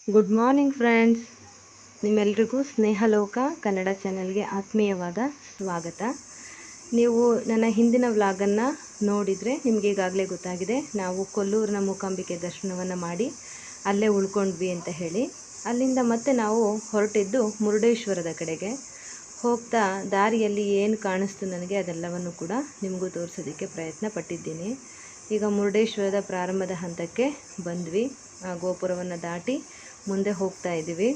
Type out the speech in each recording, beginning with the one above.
Good morning friends. ನಿಮ್ಮೆಲ್ರಿಗೂ ಸ್ನೇಹಲೋಕ ಕನ್ನಡ ಚಾನೆಲ್ಗೆ ಆತ್ಮೀಯವಾದ ಸ್ವಾಗತ. ನೀವು ನನ್ನ ಹಿಂದಿನ ವ್ಲಾಗನ್ನು ನೋಡಿದರೆ ನಿಮಗೆ ಈಗಾಗಲೇ ಗೊತ್ತಾಗಿದೆ, ನಾವು ಕೊಲ್ಲೂರಿನ ಮೂಕಾಂಬಿಕೆ ದರ್ಶನವನ್ನು ಮಾಡಿ ಅಲ್ಲೇ ಉಳ್ಕೊಂಡ್ವಿ ಅಂತ ಹೇಳಿ. ಅಲ್ಲಿಂದ ಮತ್ತೆ ನಾವು ಹೊರಟಿದ್ದು ಮುರುಡೇಶ್ವರದ ಕಡೆಗೆ. ಹೋಗ್ತಾ ದಾರಿಯಲ್ಲಿ ಏನು ಕಾಣಿಸ್ತು ನನಗೆ ಅದೆಲ್ಲವನ್ನು ಕೂಡ ನಿಮಗೂ ತೋರಿಸೋದಕ್ಕೆ ಪ್ರಯತ್ನ ಪಟ್ಟಿದ್ದೀನಿ. ಈಗ ಮುರುಡೇಶ್ವರದ ಪ್ರಾರಂಭದ ಹಂತಕ್ಕೆ ಬಂದ್ವಿ. ಗೋಪುರವನ್ನು ದಾಟಿ ಮುಂದೆ ಹೋಗ್ತಾ ಇದ್ದೀವಿ.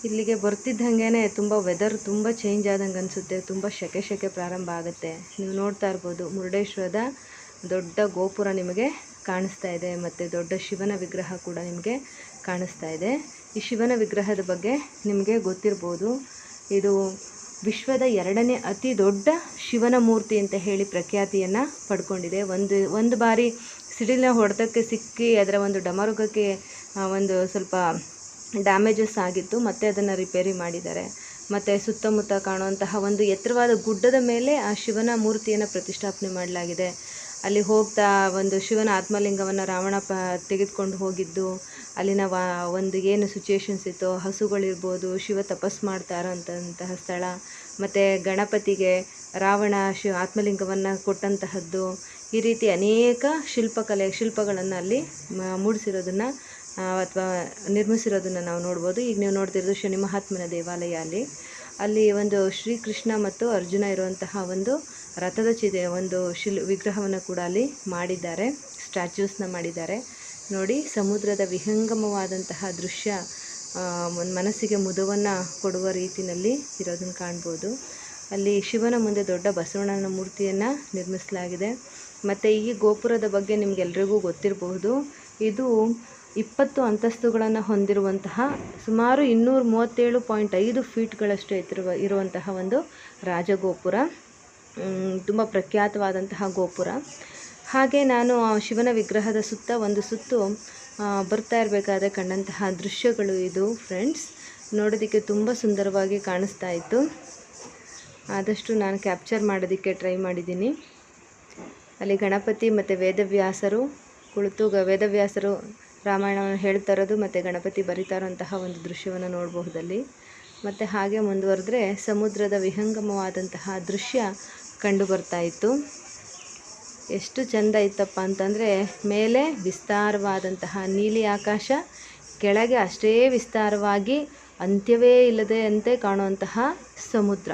ಇಲ್ಲಿಗೆ ಬರ್ತಿದ್ದಂಗೆ ತುಂಬ ವೆದರ್ ತುಂಬ ಚೇಂಜ್ ಆದಂಗೆ ಅನಿಸುತ್ತೆ. ತುಂಬ ಸೆಕೆ ಪ್ರಾರಂಭ ಆಗುತ್ತೆ. ನೀವು ನೋಡ್ತಾ ಇರ್ಬೋದು, ಮುರುಡೇಶ್ವರದ ದೊಡ್ಡ ಗೋಪುರ ನಿಮಗೆ ಕಾಣಿಸ್ತಾ ಇದೆ ಮತ್ತು ದೊಡ್ಡ ಶಿವನ ವಿಗ್ರಹ ಕೂಡ ನಿಮಗೆ ಕಾಣಿಸ್ತಾ ಇದೆ. ಈ ಶಿವನ ವಿಗ್ರಹದ ಬಗ್ಗೆ ನಿಮಗೆ ಗೊತ್ತಿರ್ಬೋದು, ಇದು ವಿಶ್ವದ 2ನೇ ಅತಿ ದೊಡ್ಡ ಶಿವನ ಮೂರ್ತಿ ಅಂತ ಹೇಳಿ ಪ್ರಖ್ಯಾತಿಯನ್ನು ಪಡ್ಕೊಂಡಿದೆ. ಒಂದು ಬಾರಿ ಸಿಡಿಲಿನ ಹೊಡೆತಕ್ಕೆ ಸಿಕ್ಕಿ ಅದರ ಒಂದು ಡಮರುಗಕ್ಕೆ ಒಂದು ಸ್ವಲ್ಪ ಡ್ಯಾಮೇಜಸ್ ಆಗಿತ್ತು. ಮತ್ತು ಅದನ್ನು ರಿಪೇರಿ ಮಾಡಿದ್ದಾರೆ. ಮತ್ತು ಸುತ್ತಮುತ್ತ ಕಾಣುವಂತಹ ಒಂದು ಎತ್ತರವಾದ ಗುಡ್ಡದ ಮೇಲೆ ಆ ಶಿವನ ಮೂರ್ತಿಯನ್ನು ಪ್ರತಿಷ್ಠಾಪನೆ ಮಾಡಲಾಗಿದೆ. ಅಲ್ಲಿ ಹೋಗ್ತಾ ಒಂದು ಶಿವನ ಆತ್ಮಲಿಂಗವನ್ನು ರಾವಣ ತೆಗೆದುಕೊಂಡು ಹೋಗಿದ್ದು, ಅಲ್ಲಿನ ಒಂದು ಏನು ಸಿಚುಯೇಷನ್ಸ್ ಇತ್ತು, ಹಸುಗಳಿರ್ಬೋದು, ಶಿವ ತಪಸ್ಸು ಮಾಡ್ತಾ ಇರೋಂತಹ ಸ್ಥಳ, ಮತ್ತು ಗಣಪತಿಗೆ ರಾವಣ ಆತ್ಮಲಿಂಗವನ್ನು ಕೊಟ್ಟಂತಹದ್ದು, ಈ ರೀತಿ ಅನೇಕ ಶಿಲ್ಪಗಳನ್ನು ಅಲ್ಲಿ ಮೂಡಿಸಿರೋದನ್ನು ಅಥವಾ ನಿರ್ಮಿಸಿರೋದನ್ನು ನಾವು ನೋಡ್ಬೋದು. ಈಗ ನೀವು ನೋಡ್ತಿರೋದು ಶನಿ ಮಹಾತ್ಮನ ದೇವಾಲಯ. ಅಲ್ಲಿ ಒಂದು ಶ್ರೀಕೃಷ್ಣ ಮತ್ತು ಅರ್ಜುನ ಇರುವಂತಹ ಒಂದು ರಥದ ಒಂದು ವಿಗ್ರಹವನ್ನು ಕೂಡ ಅಲ್ಲಿ ಮಾಡಿದ್ದಾರೆ, ಸ್ಟ್ಯಾಚ್ಯೂಸ್ನ ಮಾಡಿದ್ದಾರೆ. ನೋಡಿ, ಸಮುದ್ರದ ವಿಹಂಗಮವಾದಂತಹ ದೃಶ್ಯ ಮನಸ್ಸಿಗೆ ಮುದವನ್ನು ಕೊಡುವ ರೀತಿಯಲ್ಲಿ ಇರೋದನ್ನು ಕಾಣ್ಬೋದು. ಅಲ್ಲಿ ಶಿವನ ಮುಂದೆ ದೊಡ್ಡ ಬಸವಣ್ಣನ ಮೂರ್ತಿಯನ್ನು ನಿರ್ಮಿಸಲಾಗಿದೆ. ಮತ್ತು ಈ ಗೋಪುರದ ಬಗ್ಗೆ ನಿಮಗೆಲ್ರಿಗೂ ಗೊತ್ತಿರಬಹುದು, ಇದು 20 ಅಂತಸ್ತುಗಳನ್ನು ಹೊಂದಿರುವಂತಹ ಸುಮಾರು 237.5 ಫೀಟ್ಗಳಷ್ಟು ಇರುವಂತಹ ಒಂದು ರಾಜಗೋಪುರ. ತುಂಬ ಪ್ರಖ್ಯಾತವಾದಂತಹ ಗೋಪುರ. ಹಾಗೆ ನಾನು ಶಿವನ ವಿಗ್ರಹದ ಸುತ್ತ ಒಂದು ಸುತ್ತು ಬರ್ತಾ ಇರಬೇಕಾದ್ರೆ ಕಂಡಂತಹ ದೃಶ್ಯಗಳು ಇದು ಫ್ರೆಂಡ್ಸ್. ನೋಡೋದಕ್ಕೆ ತುಂಬ ಸುಂದರವಾಗಿ ಕಾಣಿಸ್ತಾ ಇತ್ತು. ಆದಷ್ಟು ನಾನು ಕ್ಯಾಪ್ಚರ್ ಮಾಡೋದಕ್ಕೆ ಟ್ರೈ ಮಾಡಿದ್ದೀನಿ. ಅಲ್ಲಿ ಗಣಪತಿ ಮತ್ತು ವೇದವ್ಯಾಸರು ಕುಳಿತು ವೇದವ್ಯಾಸರು ರಾಮಾಯಣವನ್ನು ಹೇಳ್ತಾ ಇರೋದು ಮತ್ತು ಗಣಪತಿ ಬರಿತಾ ಇರೋಂತಹ ಒಂದು ದೃಶ್ಯವನ್ನು ನೋಡಬಹುದಲ್ಲಿ. ಮತ್ತು ಹಾಗೆ ಮುಂದುವರೆದ್ರೆ ಸಮುದ್ರದ ವಿಹಂಗಮವಾದಂತಹ ದೃಶ್ಯ ಕಂಡು ಬರ್ತಾ ಇತ್ತು. ಎಷ್ಟು ಚೆಂದ ಇತ್ತಪ್ಪ ಅಂತಂದರೆ, ಮೇಲೆ ವಿಸ್ತಾರವಾದಂತಹ ನೀಲಿ ಆಕಾಶ, ಕೆಳಗೆ ಅಷ್ಟೇ ವಿಸ್ತಾರವಾಗಿ ಅಂತ್ಯವೇ ಇಲ್ಲದೆ ಅಂತೆ ಕಾಣುವಂತಹ ಸಮುದ್ರ.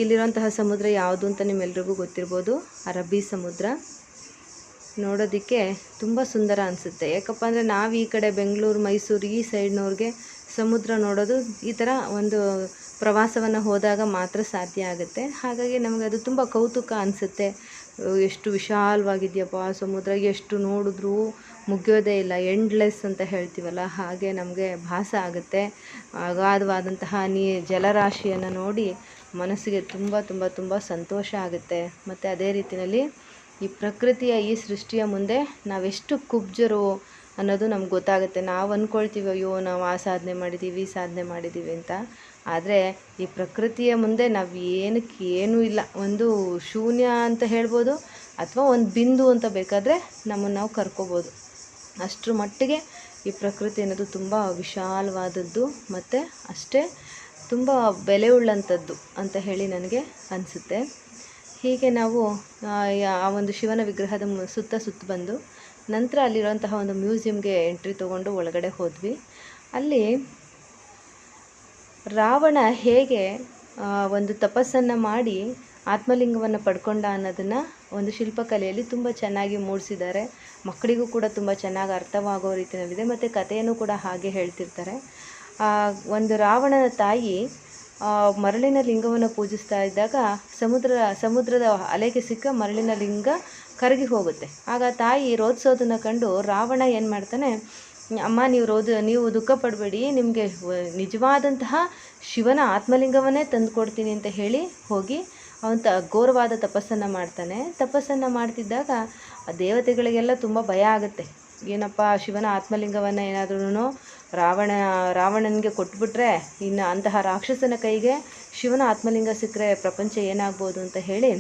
ಇಲ್ಲಿರುವಂತಹ ಸಮುದ್ರ ಯಾವುದು ಅಂತ ನಿಮ್ಮೆಲ್ರಿಗೂ ಗೊತ್ತಿರ್ಬೋದು, ಅರಬ್ಬಿ ಸಮುದ್ರ. ನೋಡೋದಕ್ಕೆ ತುಂಬ ಸುಂದರ ಅನಿಸುತ್ತೆ. ಯಾಕಪ್ಪ ಅಂದರೆ ನಾವು ಈ ಕಡೆ ಬೆಂಗಳೂರು, ಮೈಸೂರು ಈ ಸೈಡ್ನವ್ರಿಗೆ ಸಮುದ್ರ ನೋಡೋದು ಈ ಥರ ಒಂದು ಪ್ರವಾಸವನ್ನು ಹೋದಾಗ ಮಾತ್ರ ಸಾಧ್ಯ ಆಗುತ್ತೆ. ಹಾಗಾಗಿ ನಮಗೆ ಅದು ತುಂಬ ಕೌತುಕ ಅನಿಸುತ್ತೆ. ಎಷ್ಟು ವಿಶಾಲವಾಗಿದೆಯಪ್ಪ ಸಮುದ್ರ, ಎಷ್ಟು ನೋಡಿದ್ರೂ ಮುಗಿಯೋದೇ ಇಲ್ಲ, ಎಂಡ್ಲೆಸ್ ಅಂತ ಹೇಳ್ತೀವಲ್ಲ, ಹಾಗೆ ನಮಗೆ ಭಾಸ ಆಗುತ್ತೆ. ಅಗಾಧವಾದಂತಹ ಜಲರಾಶಿಯನ್ನು ನೋಡಿ ಮನಸ್ಸಿಗೆ ತುಂಬ ತುಂಬ ತುಂಬ ಸಂತೋಷ ಆಗುತ್ತೆ. ಮತ್ತು ಅದೇ ರೀತಿಯಲ್ಲಿ ಈ ಪ್ರಕೃತಿಯ ಈ ಸೃಷ್ಟಿಯ ಮುಂದೆ ನಾವೆಷ್ಟು ಕುಬ್ಜರು ಅನ್ನೋದು ನಮ್ಗೆ ಗೊತ್ತಾಗುತ್ತೆ. ನಾವು ಅಂದ್ಕೊಳ್ತೀವಿ, ಅಯ್ಯೋ ನಾವು ಆ ಸಾಧನೆ ಮಾಡಿದ್ದೀವಿ, ಈ ಸಾಧನೆ ಮಾಡಿದ್ದೀವಿ ಅಂತ. ಆದರೆ ಈ ಪ್ರಕೃತಿಯ ಮುಂದೆ ನಾವು ಏನೂ ಇಲ್ಲ, ಒಂದು ಶೂನ್ಯ ಅಂತ ಹೇಳ್ಬೋದು, ಅಥವಾ ಒಂದು ಬಿಂದು ಅಂತ ಬೇಕಾದರೆ ನಮ್ಮನ್ನು ನಾವು ಕರ್ಕೋಬೋದು. ಅಷ್ಟರ ಮಟ್ಟಿಗೆ ಈ ಪ್ರಕೃತಿ ಅನ್ನೋದು ತುಂಬ ವಿಶಾಲವಾದದ್ದು ಮತ್ತು ಅಷ್ಟೇ ತುಂಬ ಬೆಲೆ ಉಳ್ಳಂಥದ್ದು ಅಂತ ಹೇಳಿ ನನಗೆ ಅನಿಸುತ್ತೆ. ಹೀಗೆ ನಾವು ಆ ಒಂದು ಶಿವನ ವಿಗ್ರಹದ ಸುತ್ತ ಬಂದು ನಂತರ ಅಲ್ಲಿರುವಂತಹ ಒಂದು ಮ್ಯೂಸಿಯಂಗೆ ಎಂಟ್ರಿ ತೊಗೊಂಡು ಒಳಗಡೆ ಹೋದ್ವಿ. ಅಲ್ಲಿ ರಾವಣ ಹೇಗೆ ಒಂದು ತಪಸ್ಸನ್ನು ಮಾಡಿ ಆತ್ಮಲಿಂಗವನ್ನು ಪಡ್ಕೊಂಡ ಅನ್ನೋದನ್ನು ಒಂದು ಶಿಲ್ಪಕಲೆಯಲ್ಲಿ ತುಂಬ ಚೆನ್ನಾಗಿ ಮೂಡಿಸಿದ್ದಾರೆ. ಮಕ್ಕಳಿಗೂ ಕೂಡ ತುಂಬ ಚೆನ್ನಾಗಿ ಅರ್ಥವಾಗೋ ರೀತಿಯಲ್ಲಿದೆ. ಮತ್ತು ಕಥೆಯನ್ನು ಕೂಡ ಹಾಗೆ ಹೇಳ್ತಿರ್ತಾರೆ. ಒಂದು ರಾವಣನ ತಾಯಿ ಮರಳಿನ ಲಿಂಗವನ್ನು ಪೂಜಿಸ್ತಾ ಇದ್ದಾಗ ಸಮುದ್ರದ ಅಲೆಗೆ ಸಿಕ್ಕ ಮರಳಿನ ಲಿಂಗ ಕರಗಿ ಹೋಗುತ್ತೆ. ಆಗ ತಾಯಿ ರೋಧಿಸೋದನ್ನು ಕಂಡು ರಾವಣ ಏನು ಮಾಡ್ತಾನೆ, ಅಮ್ಮ ನೀವು ದುಃಖ ಪಡಬೇಡಿ, ನಿಮಗೆ ನಿಜವಾದಂತಹ ಶಿವನ ಆತ್ಮಲಿಂಗವನ್ನೇ ತಂದು ಕೊಡ್ತೀನಿ ಅಂತ ಹೇಳಿ ಹೋಗಿ ಅವನು ಘೋರವಾದ ತಪಸ್ಸನ್ನು ಮಾಡ್ತಾನೆ. ತಪಸ್ಸನ್ನು ಮಾಡ್ತಿದ್ದಾಗ ಆ ದೇವತೆಗಳಿಗೆಲ್ಲ ತುಂಬ ಭಯ ಆಗುತ್ತೆ. ಏನಪ್ಪ, ಶಿವನ ಆತ್ಮಲಿಂಗವನ್ನು ಏನಾದ್ರೂ ರಾವಣನಿಗೆ ಕೊಟ್ಬಿಟ್ರೆ, ಇನ್ನು ಅಂತಹ ರಾಕ್ಷಸನ ಕೈಗೆ ಶಿವನ ಆತ್ಮಲಿಂಗ ಸಿಕ್ಕರೆ ಪ್ರಪಂಚ ಏನಾಗ್ಬೋದು ಅಂತ ಹೇಳಿ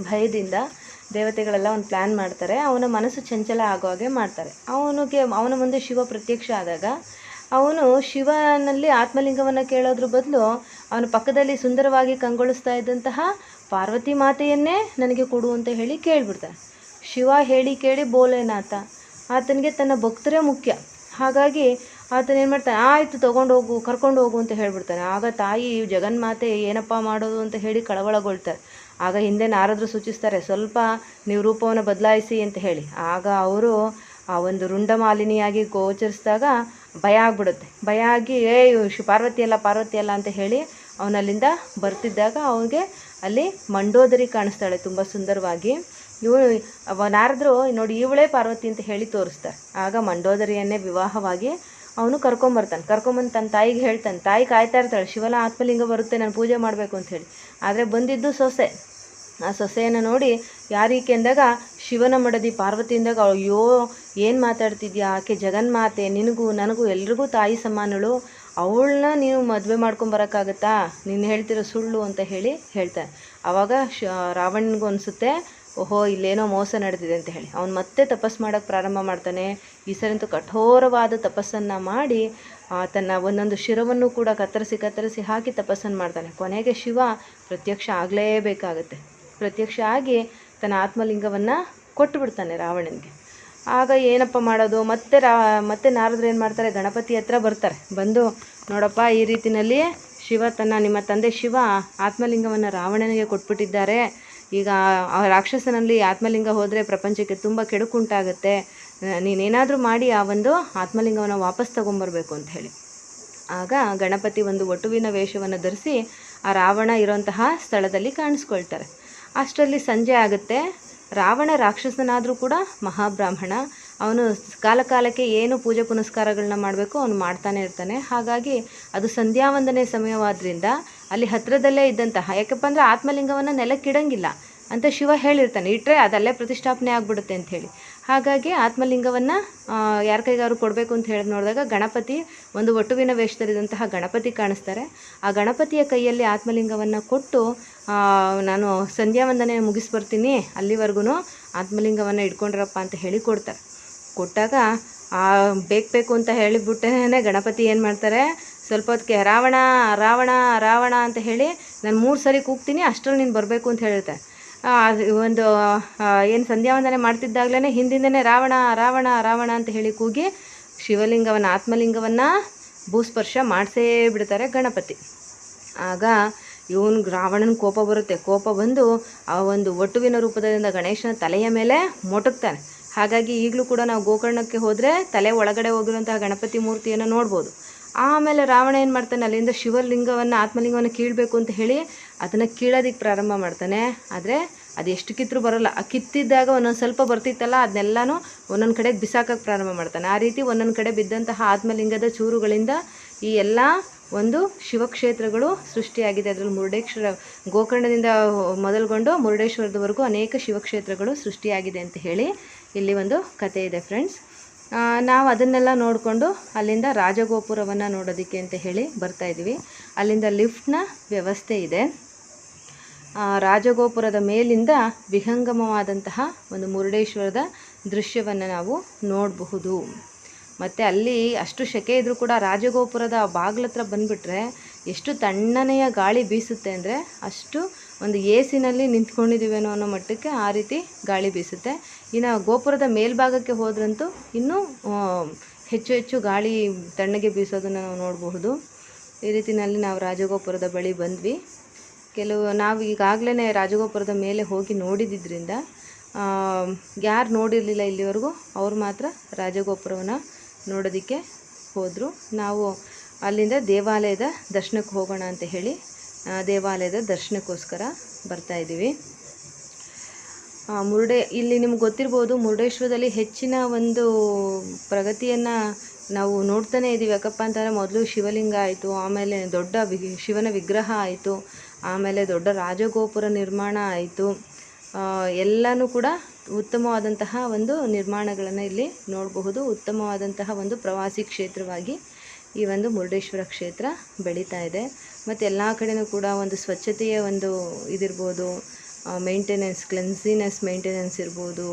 ಭಯದಿಂದ ದೇವತೆಗಳೆಲ್ಲ ಒಂದು ಪ್ಲ್ಯಾನ್ ಮಾಡ್ತಾರೆ. ಅವನ ಮನಸ್ಸು ಚಂಚಲ ಆಗೋ ಹಾಗೆ ಮಾಡ್ತಾರೆ. ಅವನ ಮುಂದೆ ಶಿವ ಪ್ರತ್ಯಕ್ಷ ಆದಾಗ ಅವನು ಶಿವನಲ್ಲಿ ಆತ್ಮಲಿಂಗವನ್ನು ಕೇಳೋದ್ರ ಬದಲು ಅವನ ಪಕ್ಕದಲ್ಲಿ ಸುಂದರವಾಗಿ ಕಂಗೊಳಿಸ್ತಾ ಇದ್ದಂತಹ ಪಾರ್ವತಿ ಮಾತೆಯನ್ನೇ ನನಗೆ ಕೊಡು ಅಂತ ಹೇಳಿ ಕೇಳಿಬಿಡ್ತಾನೆ. ಶಿವ ಹೇಳಿ ಕೇಳಿ ಬೋಲೆನಾಥ, ಆತನಿಗೆ ತನ್ನ ಭಕ್ತರೇ ಮುಖ್ಯ. ಹಾಗಾಗಿ ಆತನ ಏನು ಮಾಡ್ತಾನೆ, ಆಯಿತು ತೊಗೊಂಡೋಗು, ಕರ್ಕೊಂಡು ಹೋಗು ಅಂತ ಹೇಳ್ಬಿಡ್ತಾನೆ. ಆಗ ತಾಯಿ ಜಗನ್ಮಾತೆ ಏನಪ್ಪ ಮಾಡೋದು ಅಂತ ಹೇಳಿ ಕಳವಳಗೊಳ್ತಾರೆ. ಆಗ ಹಿಂದೆ ನಾರದರು ಸೂಚಿಸ್ತಾರೆ, ಸ್ವಲ್ಪ ನೀವು ರೂಪವನ್ನು ಬದಲಾಯಿಸಿ ಅಂತ ಹೇಳಿ. ಆಗ ಅವರು ಆ ಒಂದು ರುಂಡಮಾಲಿನಿಯಾಗಿ ಗೋಚರಿಸಿದಾಗ ಭಯ ಆಗ್ಬಿಡುತ್ತೆ. ಭಯ ಆಗಿ ಪಾರ್ವತಿ ಅಲ್ಲ ಅಂತ ಹೇಳಿ ಅವನಲ್ಲಿಂದ ಬರ್ತಿದ್ದಾಗ ಅವನಿಗೆ ಅಲ್ಲಿ ಮಂಡೋದರಿ ಕಾಣಿಸ್ತಾಳೆ ತುಂಬ ಸುಂದರವಾಗಿ. ನಾರದರು ನೋಡಿ ಇವಳೇ ಪಾರ್ವತಿ ಅಂತ ಹೇಳಿ ತೋರಿಸ್ತಾರೆ. ಆಗ ಮಂಡೋದರಿಯನ್ನೇ ವಿವಾಹವಾಗಿ ಅವನು ಕರ್ಕೊಂಬಂದು ತನ್ನ ತಾಯಿಗೆ ಹೇಳ್ತಾನೆ. ತಾಯಿ ಕಾಯ್ತಾ ಇರ್ತಾಳೆ, ಶಿವನ ಆತ್ಮಲಿಂಗ ಬರುತ್ತೆ, ನಾನು ಪೂಜೆ ಮಾಡಬೇಕು ಅಂತ ಹೇಳಿ. ಆದರೆ ಬಂದಿದ್ದು ಸೊಸೆ. ಆ ಸೊಸೆಯನ್ನು ನೋಡಿ ಯಾರೀಕೆ ಅಂದಾಗ ಶಿವನ ಮಡದಿ ಪಾರ್ವತಿಯಿಂದಾಗ, ಅಯ್ಯೋ ಏನು ಮಾತಾಡ್ತಿದ್ಯಾ, ಆಕೆ ಜಗನ್ಮಾತೆ, ನಿನಗೂ ನನಗೂ ಎಲ್ರಿಗೂ ತಾಯಿ ಸಮಾನಳು, ಅವಳನ್ನ ನೀವು ಮದುವೆ ಮಾಡ್ಕೊಂಬರೋಕ್ಕಾಗತ್ತಾ, ನೀನು ಹೇಳ್ತಿರೋ ಸುಳ್ಳು ಅಂತ ಹೇಳಿ ಹೇಳ್ತಾನೆ. ಆವಾಗ ರಾವಣನಿಗೂ ಅನಿಸುತ್ತೆ, ಓಹೋ ಇಲ್ಲೇನೋ ಮೋಸ ನಡೆದಿದೆ ಅಂತ ಹೇಳಿ. ಅವನು ಮತ್ತೆ ತಪಸ್ಸು ಮಾಡೋಕ್ಕೆ ಪ್ರಾರಂಭ ಮಾಡ್ತಾನೆ. ಈ ಸರಿಂತೂ ಕಠೋರವಾದ ತಪಸ್ಸನ್ನು ಮಾಡಿ ತನ್ನ ಒಂದೊಂದು ಶಿರವನ್ನು ಕೂಡ ಕತ್ತರಿಸಿ ಹಾಕಿ ತಪಸ್ಸನ್ನು ಮಾಡ್ತಾನೆ. ಕೊನೆಗೆ ಶಿವ ಪ್ರತ್ಯಕ್ಷ ಆಗಲೇಬೇಕಾಗತ್ತೆ. ಪ್ರತ್ಯಕ್ಷ ಆಗಿ ತನ್ನ ಆತ್ಮಲಿಂಗವನ್ನು ಕೊಟ್ಟು ಬಿಡ್ತಾನೆ ರಾವಣನಿಗೆ. ಆಗ ಏನಪ್ಪ ಮಾಡೋದು, ಮತ್ತೆ ನಾರದರು ಏನು ಮಾಡ್ತಾರೆ, ಗಣಪತಿ ಹತ್ರ ಬರ್ತಾರೆ. ಬಂದು ನೋಡಪ್ಪ, ಈ ರೀತಿಯಲ್ಲಿ ನಿಮ್ಮ ತಂದೆ ಶಿವ ಆತ್ಮಲಿಂಗವನ್ನು ರಾವಣನಿಗೆ ಕೊಟ್ಬಿಟ್ಟಿದ್ದಾರೆ. ಈಗ ಆ ರಾಕ್ಷಸನಲ್ಲಿ ಆತ್ಮಲಿಂಗ ಹೋದರೆ ಪ್ರಪಂಚಕ್ಕೆ ತುಂಬ ಕೆಡುಕುಂಟಾಗುತ್ತೆ. ನೀನೇನಾದರೂ ಮಾಡಿ ಆ ಒಂದು ಆತ್ಮಲಿಂಗವನ್ನು ವಾಪಸ್ ತೊಗೊಂಬರ್ಬೇಕು ಅಂತ ಹೇಳಿ. ಆಗ ಗಣಪತಿ ಒಂದು ವಟುವಿನ ವೇಷವನ್ನು ಧರಿಸಿ ಆ ರಾವಣ ಇರೋಂತಹ ಸ್ಥಳದಲ್ಲಿ ಕಾಣಿಸ್ಕೊಳ್ತಾರೆ. ಅಷ್ಟರಲ್ಲಿ ಸಂಜೆ ಆಗುತ್ತೆ. ರಾವಣ ರಾಕ್ಷಸನಾದರೂ ಕೂಡ ಮಹಾಬ್ರಾಹ್ಮಣ. ಅವನು ಕಾಲಕ್ಕೆ ಏನು ಪೂಜೆ ಪುನಸ್ಕಾರಗಳನ್ನ ಮಾಡಬೇಕು ಅವನು ಮಾಡ್ತಾನೆ ಇರ್ತಾನೆ. ಹಾಗಾಗಿ ಅದು ಸಂಧ್ಯಾವಂದನೆ ಸಮಯವಾದ್ರಿಂದ ಅಲ್ಲಿ ಹತ್ತಿರದಲ್ಲೇ ಇದ್ದಂತಹ, ಯಾಕಪ್ಪ ಅಂದರೆ ಆತ್ಮಲಿಂಗವನ್ನು ನೆಲಕ್ಕಿಡಂಗಿಲ್ಲ ಅಂತ ಶಿವ ಹೇಳಿರ್ತಾನೆ, ಇಟ್ಟರೆ ಅದಲ್ಲೇ ಪ್ರತಿಷ್ಠಾಪನೆ ಆಗಿಬಿಡುತ್ತೆ ಅಂಥೇಳಿ. ಹಾಗಾಗಿ ಆತ್ಮಲಿಂಗವನ್ನು ಯಾರ ಕೈಗಾರು ಕೊಡಬೇಕು ಅಂತ ಹೇಳಿ ನೋಡಿದಾಗ ಗಣಪತಿ, ಒಂದು ವಟುವಿನ ವೇಷದಲ್ಲಿದ್ದಂತಹ ಗಣಪತಿ ಕಾಣಿಸ್ತಾರೆ. ಆ ಗಣಪತಿಯ ಕೈಯಲ್ಲಿ ಆತ್ಮಲಿಂಗವನ್ನು ಕೊಟ್ಟು, ನಾನು ಸಂಧ್ಯಾವಂದನೆ ಮುಗಿಸ್ಬರ್ತೀನಿ, ಅಲ್ಲಿವರೆಗೂ ಆತ್ಮಲಿಂಗವನ್ನು ಇಟ್ಕೊಂಡಿರಪ್ಪ ಅಂತ ಹೇಳಿ ಕೊಡ್ತಾರೆ. ಕೊಟ್ಟಾಗ ಬೇಕು ಅಂತ ಹೇಳಿಬಿಟ್ಟೇ ಗಣಪತಿ ಏನು ಮಾಡ್ತಾರೆ, ಸ್ವಲ್ಪ ಹೊತ್ತಿಗೆ ರಾವಣ ರಾವಣ ರಾವಣ ಅಂತ ಹೇಳಿ ನಾನು 3 ಸರಿ ಕೂಗ್ತೀನಿ, ಅಷ್ಟರಲ್ಲಿ ನೀನು ಬರಬೇಕು ಅಂತ ಹೇಳಿರ್ತಾರೆ. ಒಂದು ಏನು ಸಂಧ್ಯಾವಂದನೆ ಮಾಡ್ತಿದ್ದಾಗಲೇ ಹಿಂದಿಂದನೇ ರಾವಣ ರಾವಣ ರಾವಣ ಅಂತ ಹೇಳಿ ಕೂಗಿ ಶಿವಲಿಂಗವನ್ನು ಆತ್ಮಲಿಂಗವನ್ನು ಭೂಸ್ಪರ್ಶ ಮಾಡಿಸೇ ಬಿಡ್ತಾರೆ ಗಣಪತಿ. ಆಗ ರಾವಣನ ಕೋಪ ಬರುತ್ತೆ. ಕೋಪ ಬಂದು ಆ ಒಂದು ವಟುವಿನ ರೂಪದಿಂದ ಗಣೇಶನ ತಲೆಯ ಮೇಲೆ ಮೊಟಕ್ತಾನೆ. ಹಾಗಾಗಿ ಈಗಲೂ ಕೂಡ ನಾವು ಗೋಕರ್ಣಕ್ಕೆ ಹೋದರೆ ತಲೆ ಒಳಗಡೆ ಹೋಗಿರುವಂತಹ ಗಣಪತಿ ಮೂರ್ತಿಯನ್ನು ನೋಡ್ಬೋದು. ಆಮೇಲೆ ರಾವಣ ಏನು ಮಾಡ್ತಾನೆ, ಅಲ್ಲಿಂದ ಶಿವಲಿಂಗವನ್ನು ಆತ್ಮಲಿಂಗವನ್ನು ಕೀಳಬೇಕು ಅಂತ ಹೇಳಿ ಅದನ್ನು ಕೀಳೋದಕ್ಕೆ ಪ್ರಾರಂಭ ಮಾಡ್ತಾನೆ. ಆದರೆ ಅದು ಎಷ್ಟು ಕಿತ್ತರೂ ಬರೋಲ್ಲ. ಆ ಕಿತ್ತಿದ್ದಾಗ ಒಂದೊಂದು ಸ್ವಲ್ಪ ಬರ್ತಿತ್ತಲ್ಲ, ಅದನ್ನೆಲ್ಲನೂ ಒಂದೊಂದು ಕಡೆಗೆ ಬಿಸಾಕಕ್ಕೆ ಪ್ರಾರಂಭ ಮಾಡ್ತಾನೆ. ಆ ರೀತಿ ಒಂದೊಂದು ಕಡೆ ಬಿದ್ದಂತಹ ಆತ್ಮಲಿಂಗದ ಚೂರುಗಳಿಂದ ಈ ಎಲ್ಲ ಒಂದು ಶಿವಕ್ಷೇತ್ರಗಳು ಸೃಷ್ಟಿಯಾಗಿದೆ. ಅದರಲ್ಲಿ ಗೋಕರ್ಣದಿಂದ ಮೊದಲುಗೊಂಡು ಮುರುಡೇಶ್ವರದವರೆಗೂ ಅನೇಕ ಶಿವಕ್ಷೇತ್ರಗಳು ಸೃಷ್ಟಿಯಾಗಿದೆ ಅಂತ ಹೇಳಿ ಇಲ್ಲಿ ಒಂದು ಕತೆ ಇದೆ ಫ್ರೆಂಡ್ಸ್. ನಾವು ಅದನ್ನೆಲ್ಲ ನೋಡಿಕೊಂಡು ಅಲ್ಲಿಂದ ರಾಜಗೋಪುರವನ್ನು ನೋಡೋದಕ್ಕೆ ಅಂತ ಹೇಳಿ ಬರ್ತಾಯಿದ್ವಿ. ಅಲ್ಲಿಂದ ಲಿಫ್ಟ್ನ ವ್ಯವಸ್ಥೆ ಇದೆ. ರಾಜಗೋಪುರದ ಮೇಲಿಂದ ವಿಹಂಗಮವಾದಂತಹ ಒಂದು ಮುರುಡೇಶ್ವರದ ದೃಶ್ಯವನ್ನು ನಾವು ನೋಡಬಹುದು. ಮತ್ತು ಅಲ್ಲಿ ಅಷ್ಟು ಸೆಕೆ ಇದ್ದರೂ ಕೂಡ ರಾಜಗೋಪುರದ ಬಾಗಿಲ ಹತ್ರ ಬಂದುಬಿಟ್ರೆ ಎಷ್ಟು ತಣ್ಣನೆಯ ಗಾಳಿ ಬೀಸುತ್ತೆ ಅಂದರೆ, ಅಷ್ಟು ಒಂದು ಎಸಿನಲ್ಲಿ ನಿಂತ್ಕೊಂಡಿದ್ದೀವೇನೋ ಅನ್ನೋ ಮಟ್ಟಕ್ಕೆ ಆ ರೀತಿ ಗಾಳಿ ಬೀಸುತ್ತೆ. ಇನ್ನು ಗೋಪುರದ ಮೇಲ್ಭಾಗಕ್ಕೆ ಹೋದ್ರಂತೂ ಇನ್ನೂ ಹೆಚ್ಚು ಗಾಳಿ ತಣ್ಣಗೆ ಬೀಸೋದನ್ನು ನಾವು ನೋಡಬಹುದು. ಈ ರೀತಿಯಲ್ಲಿ ನಾವು ರಾಜಗೋಪುರದ ಬಳಿ ಬಂದ್ವಿ. ನಾವು ಈಗಾಗಲೇ ರಾಜಗೋಪುರದ ಮೇಲೆ ಹೋಗಿ ನೋಡಿದ್ದರಿಂದ ಯಾರು ನೋಡಿರಲಿಲ್ಲ ಇಲ್ಲಿವರೆಗೂ ಅವ್ರು ಮಾತ್ರ ರಾಜಗೋಪುರವನ್ನು ನೋಡೋದಕ್ಕೆ ಹೋದರು. ನಾವು ಅಲ್ಲಿಂದ ದೇವಾಲಯದ ದರ್ಶನಕ್ಕೆ ಹೋಗೋಣ ಅಂತ ಹೇಳಿ ದೇವಾಲಯದ ದರ್ಶನಕ್ಕೋಸ್ಕರ ಬರ್ತಾಯಿದ್ದೀವಿ. ಇಲ್ಲಿ ನಿಮ್ಗೆ ಗೊತ್ತಿರ್ಬೋದು, ಮುರುಡೇಶ್ವರದಲ್ಲಿ ಹೆಚ್ಚಿನ ಒಂದು ಪ್ರಗತಿಯನ್ನು ನಾವು ನೋಡ್ತಾನೆ ಇದ್ದೀವಿ. ಯಾಕಪ್ಪ ಅಂತಂದರೆ ಮೊದಲು ಶಿವಲಿಂಗ ಆಯಿತು, ಆಮೇಲೆ ದೊಡ್ಡ ಶಿವನ ವಿಗ್ರಹ ಆಯಿತು, ಆಮೇಲೆ ದೊಡ್ಡ ರಾಜಗೋಪುರ ನಿರ್ಮಾಣ ಆಯಿತು. ಎಲ್ಲನೂ ಕೂಡ ಉತ್ತಮವಾದಂತಹ ಒಂದು ನಿರ್ಮಾಣಗಳನ್ನು ಇಲ್ಲಿ ನೋಡಬಹುದು. ಉತ್ತಮವಾದಂತಹ ಒಂದು ಪ್ರವಾಸಿ ಕ್ಷೇತ್ರವಾಗಿ ಈ ಒಂದು ಮುರುಡೇಶ್ವರ ಕ್ಷೇತ್ರ ಬೆಳೀತಾ ಇದೆ. ಮತ್ತು ಎಲ್ಲ ಕಡೆಯೂ ಕೂಡ ಒಂದು ಸ್ವಚ್ಛತೆಯ ಒಂದು ಇದಿರ್ಬೋದು, ಮೇಂಟೆನೆನ್ಸ್, ಕ್ಲೆನ್ಸಿನೆಸ್ ಮೇಂಟೆನೆನ್ಸ್ ಇರ್ಬೋದು,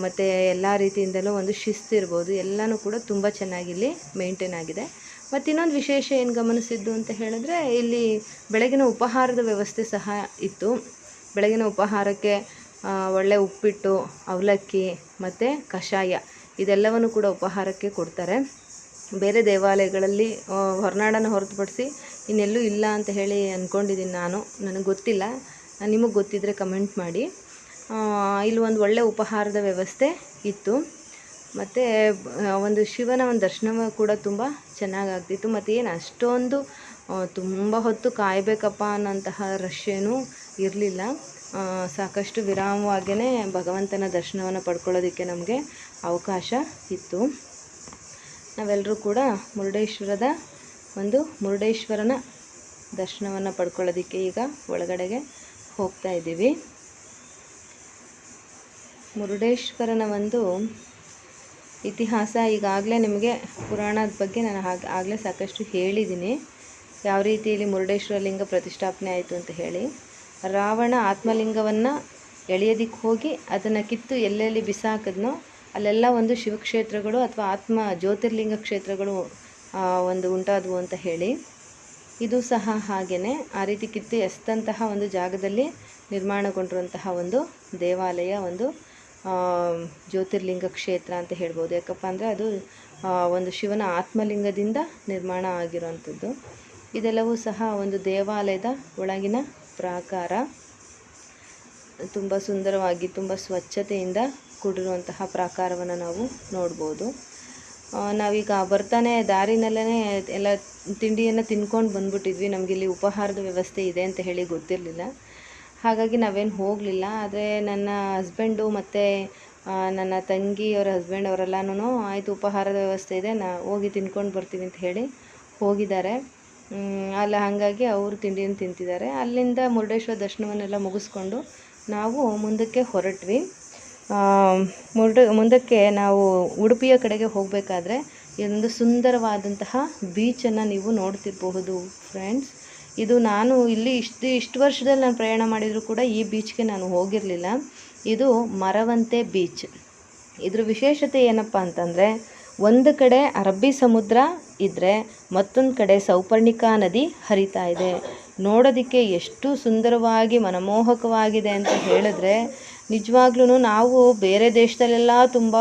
ಮತ್ತು ಎಲ್ಲ ರೀತಿಯಿಂದಲೂ ಒಂದು ಶಿಸ್ತು ಇರ್ಬೋದು, ಎಲ್ಲನೂ ಕೂಡ ತುಂಬ ಚೆನ್ನಾಗಿ ಇಲ್ಲಿ ಮೇಂಟೈನ್ ಆಗಿದೆ. ಮತ್ತು ಇನ್ನೊಂದು ವಿಶೇಷ ಏನು ಗಮನಿಸಿದ್ದು ಅಂತ ಹೇಳಿದ್ರೆ, ಇಲ್ಲಿ ಬೆಳಗಿನ ಉಪಹಾರದ ವ್ಯವಸ್ಥೆ ಸಹ ಇತ್ತು. ಬೆಳಗಿನ ಉಪಹಾರಕ್ಕೆ ಒಳ್ಳೆ ಉಪ್ಪಿಟ್ಟು, ಅವಲಕ್ಕಿ ಮತ್ತು ಕಷಾಯ ಇದೆಲ್ಲವನ್ನು ಕೂಡ ಉಪಹಾರಕ್ಕೆ ಕೊಡ್ತಾರೆ. ಬೇರೆ ದೇವಾಲಯಗಳಲ್ಲಿ ಹೊರನಾಡನ್ನು ಹೊರತುಪಡಿಸಿ ಇನ್ನೆಲ್ಲೂ ಇಲ್ಲ ಅಂತ ಹೇಳಿ ಅಂದ್ಕೊಂಡಿದ್ದೀನಿ ನಾನು, ನನಗೆ ಗೊತ್ತಿಲ್ಲ. ನಿಮಗೆ ಗೊತ್ತಿದ್ದರೆ ಕಮೆಂಟ್ ಮಾಡಿ. ಇಲ್ಲಿ ಒಂದು ಒಳ್ಳೆ ಉಪಹಾರದ ವ್ಯವಸ್ಥೆ ಇತ್ತು. ಮತ್ತು ಒಂದು ಶಿವನ ಒಂದು ದರ್ಶನ ಕೂಡ ತುಂಬ ಚೆನ್ನಾಗಾಗ್ತಿತ್ತು. ಮತ್ತು ಏನು ಅಷ್ಟೊಂದು ತುಂಬ ಹೊತ್ತು ಕಾಯಬೇಕಪ್ಪ ಅನ್ನೋಂತಹ ರಶ್ ಏನೂ ಇರಲಿಲ್ಲ. ಸಾಕಷ್ಟು ವಿರಾಮವಾಗಿಯೇ ಭಗವಂತನ ದರ್ಶನವನ್ನು ಪಡ್ಕೊಳ್ಳೋದಕ್ಕೆ ನಮಗೆ ಅವಕಾಶ ಇತ್ತು. ನಾವೆಲ್ಲರೂ ಕೂಡ ಮುರುಡೇಶ್ವರನ ದರ್ಶನವನ್ನು ಪಡ್ಕೊಳ್ಳೋದಕ್ಕೆ ಈಗ ಒಳಗಡೆಗೆ ಹೋಗ್ತಾ ಇದ್ದೀವಿ. ಮುರುಡೇಶ್ವರನ ಒಂದು ಇತಿಹಾಸ ಈಗಾಗಲೇ ನಿಮಗೆ ಪುರಾಣದ ಬಗ್ಗೆ ನಾನು ಆಗಲೇ ಸಾಕಷ್ಟು ಹೇಳಿದ್ದೀನಿ, ಯಾವ ರೀತಿ ಇಲ್ಲಿ ಮುರುಡೇಶ್ವರ ಲಿಂಗ ಪ್ರತಿಷ್ಠಾಪನೆ ಆಯಿತು ಅಂತ ಹೇಳಿ. ರಾವಣ ಆತ್ಮಲಿಂಗವನ್ನು ಎಳೆಯೋದಕ್ಕೆ ಹೋಗಿ ಅದನ್ನು ಕಿತ್ತು ಎಲ್ಲೆಲ್ಲಿ ಬಿಸಾಕಿದ್ನೋ ಅಲ್ಲೆಲ್ಲ ಒಂದು ಶಿವಕ್ಷೇತ್ರಗಳು ಅಥವಾ ಆತ್ಮ ಜ್ಯೋತಿರ್ಲಿಂಗ ಕ್ಷೇತ್ರಗಳು ಒಂದು ಉಂಟಾದವು ಅಂತ ಹೇಳಿ. ಇದು ಸಹ ಹಾಗೆಯೇ ಆ ರೀತಿ ಕಿತ್ತು ಎಸೆದಂತಹ ಒಂದು ಜಾಗದಲ್ಲಿ ನಿರ್ಮಾಣಗೊಂಡಿರುವಂತಹ ಒಂದು ದೇವಾಲಯ, ಒಂದು ಜ್ಯೋತಿರ್ಲಿಂಗ ಕ್ಷೇತ್ರ ಅಂತ ಹೇಳ್ಬೋದು. ಯಾಕಪ್ಪ ಅಂದರೆ ಅದು ಒಂದು ಶಿವನ ಆತ್ಮಲಿಂಗದಿಂದ ನಿರ್ಮಾಣ ಆಗಿರುವಂಥದ್ದು. ಇದೆಲ್ಲವೂ ಸಹ ಒಂದು ದೇವಾಲಯದ ಒಳಗಿನ ಪ್ರಾಕಾರ. ತುಂಬ ಸುಂದರವಾಗಿ, ತುಂಬ ಸ್ವಚ್ಛತೆಯಿಂದ ಕೂಡಿರುವಂತಹ ಪ್ರಾಕಾರವನ್ನು ನಾವು ನೋಡ್ಬೋದು. ನಾವೀಗ ಬರ್ತಾನೆ ದಾರಿನಲ್ಲೇ ಎಲ್ಲ ತಿಂಡಿಯನ್ನು ತಿನ್ಕೊಂಡು ಬಂದ್ಬಿಟ್ಟಿದ್ವಿ. ನಮಗಿಲ್ಲಿ ಉಪಹಾರದ ವ್ಯವಸ್ಥೆ ಇದೆ ಅಂತ ಹೇಳಿ ಗೊತ್ತಿರಲಿಲ್ಲ, ಹಾಗಾಗಿ ನಾವೇನು ಹೋಗಲಿಲ್ಲ. ಆದರೆ ನನ್ನ ಹಸ್ಬೆಂಡು ಮತ್ತು ನನ್ನ ತಂಗಿಯವರ ಹಸ್ಬೆಂಡ್ ಅವರೆಲ್ಲನೂ ಆಯಿತು ಉಪಹಾರದ ವ್ಯವಸ್ಥೆ ಇದೆ, ಹೋಗಿ ತಿನ್ಕೊಂಡು ಬರ್ತೀವಿ ಅಂತ ಹೇಳಿ ಹೋಗಿದ್ದಾರೆ. ಅಲ್ಲ ಹಾಗಾಗಿ ಅವರು ತಿಂಡಿಯನ್ನು ತಿಂತಿದ್ದಾರೆ. ಅಲ್ಲಿಂದ ಮುರುಡೇಶ್ವರ ದರ್ಶನವನ್ನೆಲ್ಲ ಮುಗಿಸ್ಕೊಂಡು ನಾವು ಮುಂದಕ್ಕೆ ಹೊರಟ್ವಿ. ಮುಂದಕ್ಕೆ ನಾವು ಉಡುಪಿಯ ಕಡೆಗೆ ಹೋಗಬೇಕಾದ್ರೆ ಇದೊಂದು ಸುಂದರವಾದಂತಹ ಬೀಚನ್ನು ನೀವು ನೋಡ್ತಿರಬಹುದು ಫ್ರೆಂಡ್ಸ್. ಇದು ನಾನು ಇಲ್ಲಿ ಇಷ್ಟು ವರ್ಷದಲ್ಲಿ ನಾನು ಪ್ರಯಾಣ ಮಾಡಿದರೂ ಕೂಡ ಈ ಬೀಚ್ಗೆ ನಾನು ಹೋಗಿರಲಿಲ್ಲ. ಇದು ಮರವಂತೆ ಬೀಚ್. ಇದ್ರ ವಿಶೇಷತೆ ಏನಪ್ಪ ಅಂತಂದರೆ, ಒಂದು ಕಡೆ ಅರಬ್ಬಿ ಸಮುದ್ರ ಇದ್ದರೆ ಮತ್ತೊಂದು ಕಡೆ ಸೌಪರ್ಣಿಕಾ ನದಿ ಹರಿತಾ ಇದೆ. ನೋಡೋದಕ್ಕೆ ಎಷ್ಟು ಸುಂದರವಾಗಿ ಮನಮೋಹಕವಾಗಿದೆ ಅಂತ ಹೇಳಿದ್ರೆ, ನಿಜವಾಗ್ಲೂ ನಾವು ಬೇರೆ ದೇಶದಲ್ಲೆಲ್ಲ ತುಂಬ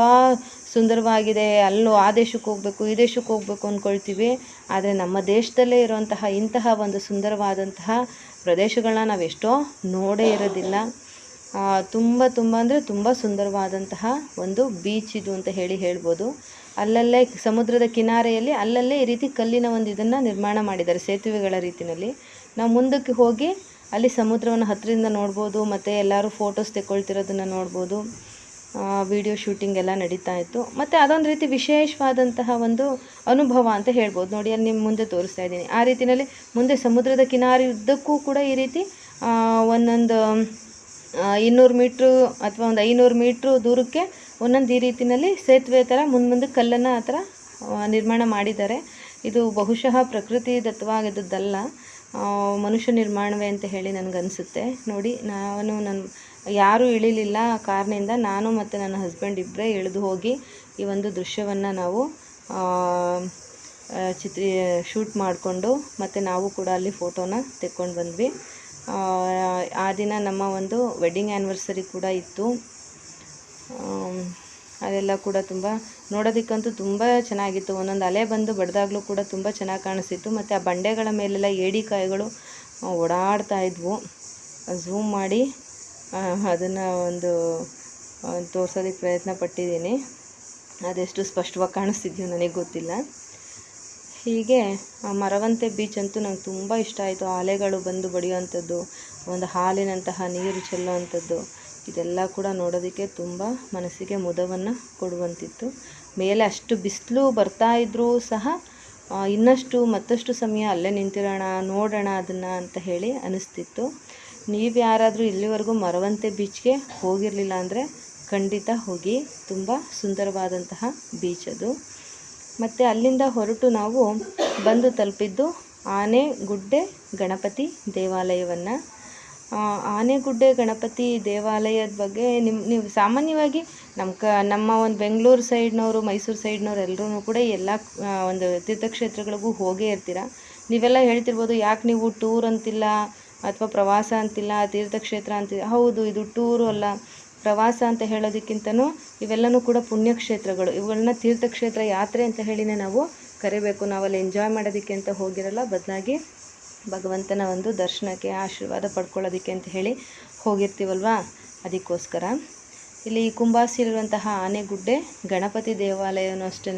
ಸುಂದರವಾಗಿದೆ, ಅಲ್ಲೂ ಆ ದೇಶಕ್ಕೆ ಹೋಗಬೇಕು ಈ ದೇಶಕ್ಕೆ ಹೋಗಬೇಕು ಅಂದ್ಕೊಳ್ತೀವಿ. ಆದರೆ ನಮ್ಮ ದೇಶದಲ್ಲೇ ಇರುವಂತಹ ಇಂತಹ ಒಂದು ಸುಂದರವಾದಂತಹ ಪ್ರದೇಶಗಳನ್ನ ನಾವೆಷ್ಟೋ ನೋಡೇ ಇರೋದಿಲ್ಲ. ತುಂಬ ಅಂದರೆ ತುಂಬ ಸುಂದರವಾದಂತಹ ಒಂದು ಬೀಚ್ ಇದು ಅಂತ ಹೇಳ್ಬೋದು. ಅಲ್ಲಲ್ಲೇ ಸಮುದ್ರದ ಕಿನಾರೆಯಲ್ಲಿ ಅಲ್ಲಲ್ಲೇ ಈ ರೀತಿ ಕಲ್ಲಿನ ಒಂದು ಇದನ್ನು ನಿರ್ಮಾಣ ಮಾಡಿದ್ದಾರೆ, ಸೇತುವೆಗಳ ರೀತಿಯಲ್ಲಿ. ನಾವು ಮುಂದಕ್ಕೆ ಹೋಗಿ ಅಲ್ಲಿ ಸಮುದ್ರವನ್ನು ಹತ್ತಿರದಿಂದ ನೋಡ್ಬೋದು, ಮತ್ತು ಎಲ್ಲರೂ ಫೋಟೋಸ್ ತೆಕ್ಕೊಳ್ತಿರೋದನ್ನು ನೋಡ್ಬೋದು. ವಿಡಿಯೋ ಶೂಟಿಂಗ್ ಎಲ್ಲ ನಡೀತಾ ಇತ್ತು. ಮತ್ತು ಅದೊಂದು ರೀತಿ ವಿಶೇಷವಾದಂತಹ ಒಂದು ಅನುಭವ ಅಂತ ಹೇಳ್ಬೋದು. ನೋಡಿ, ಅಲ್ಲಿ ನಿಮ್ಮ ಮುಂದೆ ತೋರಿಸ್ತಾ ಇದ್ದೀನಿ. ಆ ರೀತಿಯಲ್ಲಿ ಮುಂದೆ ಸಮುದ್ರದ ಕಿನಾರೆ ಉದ್ದಕ್ಕೂ ಕೂಡ ಈ ರೀತಿ ಒಂದೊಂದು 200 ಮೀಟ್ರು ಅಥವಾ ಒಂದು 500 ಮೀಟ್ರು ದೂರಕ್ಕೆ ಒಂದೊಂದು ಈ ರೀತಿಯಲ್ಲಿ ಸೇತುವೆ ಥರ ಮುಂದೆ ಕಲ್ಲನ್ನು ಆ ಥರ ನಿರ್ಮಾಣ ಮಾಡಿದ್ದಾರೆ. ಇದು ಬಹುಶಃ ಪ್ರಕೃತಿ ದತ್ತವಾಗಿದ್ದದ್ದಲ್ಲ, ಮನುಷ್ಯ ನಿರ್ಮಾಣವೇ ಅಂತ ಹೇಳಿ ನನಗನ್ಸುತ್ತೆ. ನೋಡಿ, ಯಾರೂ ಇಳಿಲಿಲ್ಲ ಕಾರ್ನಿಂದ. ನಾನು ಮತ್ತು ನನ್ನ ಹಸ್ಬೆಂಡ್ ಇಬ್ಬರೇ ಇಳಿದು ಹೋಗಿ ಈ ಒಂದು ದೃಶ್ಯವನ್ನು ನಾವು ಶೂಟ್ ಮಾಡಿಕೊಂಡು ಮತ್ತು ನಾವು ಕೂಡ ಅಲ್ಲಿ ಫೋಟೋನ ತೆಕ್ಕೊಂಡು ಬಂದ್ವಿ. ಆ ದಿನ ನಮ್ಮ ಒಂದು ವೆಡ್ಡಿಂಗ್ ಆ್ಯನಿವರ್ಸರಿ ಕೂಡ ಇತ್ತು. ಅದೆಲ್ಲ ಕೂಡ ತುಂಬ ನೋಡೋದಕ್ಕಂತೂ ತುಂಬ ಚೆನ್ನಾಗಿತ್ತು. ಒಂದೊಂದು ಅಲೆ ಬಂದು ಬಡ್ದಾಗಲೂ ಕೂಡ ತುಂಬ ಚೆನ್ನಾಗಿ ಕಾಣಿಸ್ತಿತ್ತು. ಮತ್ತು ಆ ಬಂಡೆಗಳ ಮೇಲೆಲ್ಲ ಏಡಿಕಾಯಿಗಳು ಓಡಾಡ್ತಾ ಇದ್ವು. ಝೂಮ್ ಮಾಡಿ ಅದನ್ನು ಒಂದು ತೋರ್ಸೋದಕ್ಕೆ ಪ್ರಯತ್ನ ಪಟ್ಟಿದ್ದೀನಿ. ಅದೆಷ್ಟು ಸ್ಪಷ್ಟವಾಗಿ ಕಾಣಿಸ್ತಿದ್ಯೋ ನನಗೆ ಗೊತ್ತಿಲ್ಲ. ಹೀಗೆ ಆ ಮರವಂತೆ ಬೀಚ್ ಅಂತೂ ನಂಗೆ ತುಂಬ ಇಷ್ಟ ಆಯಿತು. ಅಲೆಗಳು ಬಂದು ಬಡಿಯುವಂಥದ್ದು, ಒಂದು ಹಾಲಿನಂತಹ ನೀರು ಚೆಲ್ಲುವಂಥದ್ದು, ಇದೆಲ್ಲ ಕೂಡ ನೋಡೋದಕ್ಕೆ ತುಂಬ ಮನಸ್ಸಿಗೆ ಮುದವನ್ನು ಕೊಡುವಂತಿತ್ತು. ಮೇಲೆ ಅಷ್ಟು ಬಿಸಿಲು ಬರ್ತಾ ಇದ್ದರೂ ಸಹ ಮತ್ತಷ್ಟು ಸಮಯ ಅಲ್ಲೇ ನಿಂತಿರೋಣ, ನೋಡೋಣ ಅದನ್ನು ಅಂತ ಹೇಳಿ ಅನಿಸ್ತಿತ್ತು. ನೀವು ಯಾರಾದರೂ ಇಲ್ಲಿವರೆಗೂ ಮರವಂತೆ ಬೀಚ್ಗೆ ಹೋಗಿರಲಿಲ್ಲ ಅಂದರೆ ಖಂಡಿತ ಹೋಗಿ, ತುಂಬ ಸುಂದರವಾದಂತಹ ಬೀಚ್ ಅದು. ಮತ್ತು ಅಲ್ಲಿಂದ ಹೊರಟು ನಾವು ಬಂದು ತಲುಪಿದ್ದು ಆನೆಗುಡ್ಡೆ ಗಣಪತಿ ದೇವಾಲಯವನ್ನು. ಆನೆಗುಡ್ಡೆ ಗಣಪತಿ ದೇವಾಲಯದ ಬಗ್ಗೆ ನೀವು ಸಾಮಾನ್ಯವಾಗಿ ನಮ್ಮ ಒಂದು ಬೆಂಗಳೂರು ಸೈಡ್ನವರು, ಮೈಸೂರು ಸೈಡ್ನವ್ರು ಎಲ್ಲರೂ ಕೂಡ ಎಲ್ಲ ಒಂದು ತೀರ್ಥಕ್ಷೇತ್ರಗಳಿಗೂ ಹೋಗೇ ಇರ್ತೀರ. ನೀವೆಲ್ಲ ಹೇಳ್ತಿರ್ಬೋದು, ಯಾಕೆ ನೀವು ಟೂರ್ ಅಂತಿಲ್ಲ ಅಥವಾ ಪ್ರವಾಸ ಅಂತಿಲ್ಲ, ತೀರ್ಥಕ್ಷೇತ್ರ ಅಂತಿಲ್ಲ. ಹೌದು, ಇದು ಟೂರು ಅಲ್ಲ, ಪ್ರವಾಸ ಅಂತ ಹೇಳೋದಕ್ಕಿಂತನೂ ಇವೆಲ್ಲನೂ ಕೂಡ ಪುಣ್ಯಕ್ಷೇತ್ರಗಳು. ಇವುಗಳನ್ನ ತೀರ್ಥಕ್ಷೇತ್ರ ಯಾತ್ರೆ ಅಂತ ಹೇಳಿನೇ ನಾವು ಕರಿಬೇಕು. ನಾವಲ್ಲಿ ಎಂಜಾಯ್ ಮಾಡೋದಕ್ಕೆ ಅಂತ ಹೋಗಿರಲ್ಲ, ಬದಲಾಗಿ ಭಗವಂತನ ಒಂದು ದರ್ಶನಕ್ಕೆ, ಆಶೀರ್ವಾದ ಪಡ್ಕೊಳ್ಳೋದಕ್ಕೆ ಅಂತ ಹೇಳಿ ಹೋಗಿರ್ತೀವಲ್ವಾ, ಅದಕ್ಕೋಸ್ಕರ. ಇಲ್ಲಿ ಕುಂಬಾಸಿರುವಂತಹ ಆನೆಗುಡ್ಡೆ ಗಣಪತಿ ದೇವಾಲಯನೂ ಅಷ್ಟೇ.